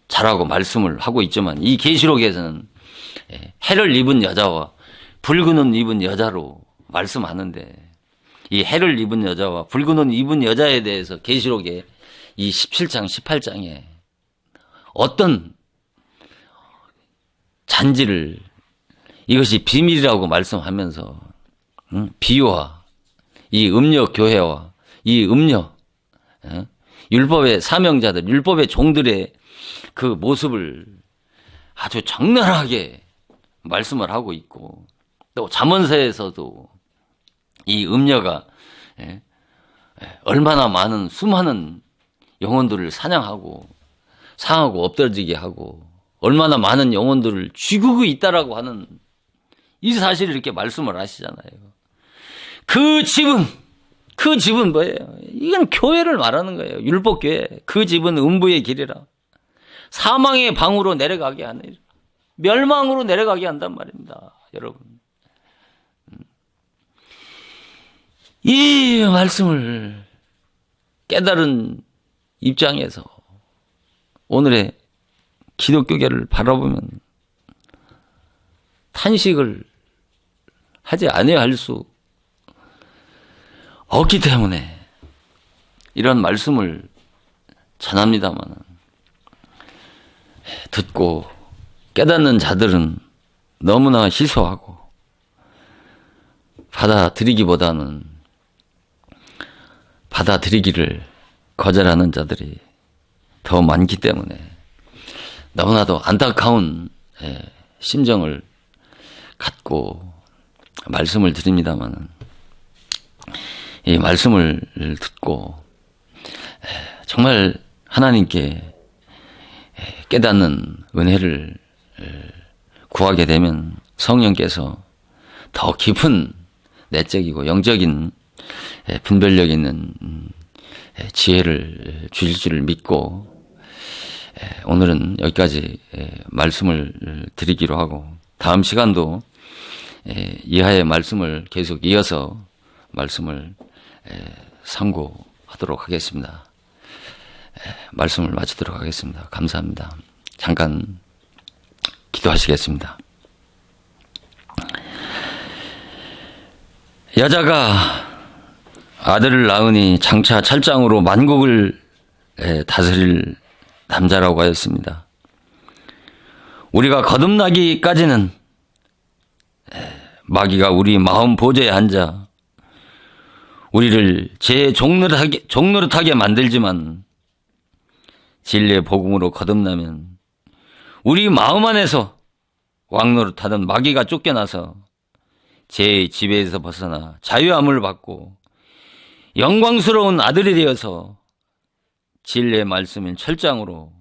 자라고 말씀을 하고 있지만 이 계시록에서는 해를 입은 여자와 붉은 옷 입은 여자로 말씀하는데 이 해를 입은 여자와 붉은 옷 입은 여자에 대해서 계시록에 이 17장 18장에 어떤 잔지를 이것이 비밀이라고 말씀하면서 비유와 이 음력 교회와 이 음력 율법의 사명자들 율법의 종들의 그 모습을 아주 적나라하게 말씀을 하고 있고 또 잠언서에서도 이 음녀가 얼마나 많은 수많은 영혼들을 사냥하고 상하고 엎드러지게 하고 얼마나 많은 영혼들을 쥐고 있다라고 하는 이 사실을 이렇게 말씀을 하시잖아요. 그 집은 뭐예요? 이건 교회를 말하는 거예요. 율법교회. 그 집은 음부의 길이라. 사망의 방으로 내려가게 하는 멸망으로 내려가게 한단 말입니다. 여러분. 이 말씀을 깨달은 입장에서 오늘의 기독교계를 바라보면 탄식을 하지 않아야 할 수 없기 때문에 이런 말씀을 전합니다만 듣고 깨닫는 자들은 너무나 희소하고 받아들이기보다는 받아들이기를 거절하는 자들이 더 많기 때문에 너무나도 안타까운 심정을 갖고 말씀을 드립니다만 이 말씀을 듣고 정말 하나님께 깨닫는 은혜를 구하게 되면 성령께서 더 깊은 내적이고 영적인 분별력 있는 지혜를 주실 줄을 믿고 오늘은 여기까지 말씀을 드리기로 하고 다음 시간도 이하의 말씀을 계속 이어서 말씀을 상고하도록 하겠습니다. 말씀을 마치도록 하겠습니다. 감사합니다. 잠깐 기도하시겠습니다. 여자가 아들을 낳으니 장차 철장으로 만국을 다스릴 남자라고 하였습니다. 우리가 거듭나기까지는 마귀가 우리 마음 보좌에 앉아 우리를 제 종노릇하게 만들지만 진리의 복음으로 거듭나면 우리 마음 안에서 왕노릇하던 마귀가 쫓겨나서 제 지배에서 벗어나 자유함을 받고 영광스러운 아들이 되어서 진리의 말씀인 철장으로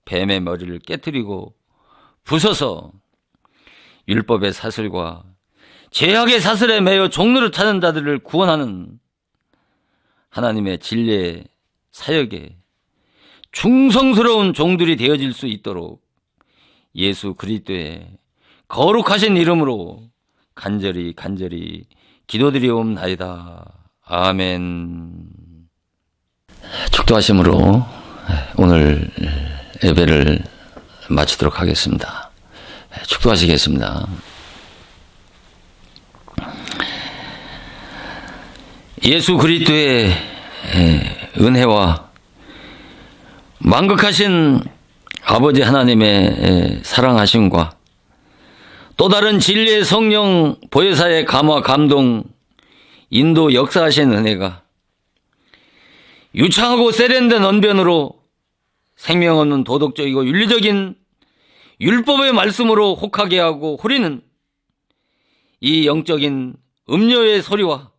뱀의 머리를 깨뜨리고 부숴서 율법의 사슬과 죄악의 사슬에 매여 종노릇하는 자들을 구원하는 하나님의 진리의 사역에 충성스러운 종들이 되어질 수 있도록 예수 그리스도의 거룩하신 이름으로 간절히 기도드리옵나이다. 아멘. 축도하심으로 오늘 예배를 마치도록 하겠습니다. 축도하시겠습니다. 예수 그리스도의 은혜와 만극하신 아버지 하나님의 사랑하심과 또 다른 진리의 성령 보혜사의 감화 감동 인도 역사하신 은혜가 유창하고 세련된 언변으로 생명 없는 도덕적이고 윤리적인 율법의 말씀으로 혹하게 하고 호리는 이 영적인 음료의 소리와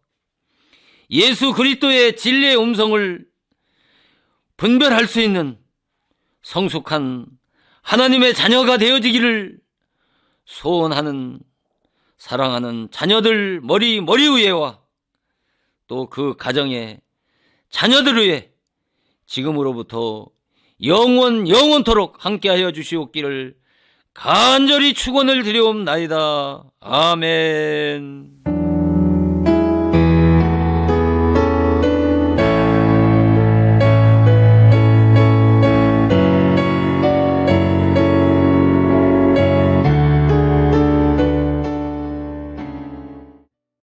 예수 그리스도의 진리의 음성을 분별할 수 있는 성숙한 하나님의 자녀가 되어지기를 소원하는 사랑하는 자녀들 머리 위에와 또 그 가정의 자녀들 위에 지금으로부터 영원토록 함께하여 주시옵기를 간절히 축원을 드리옵나이다. 아멘.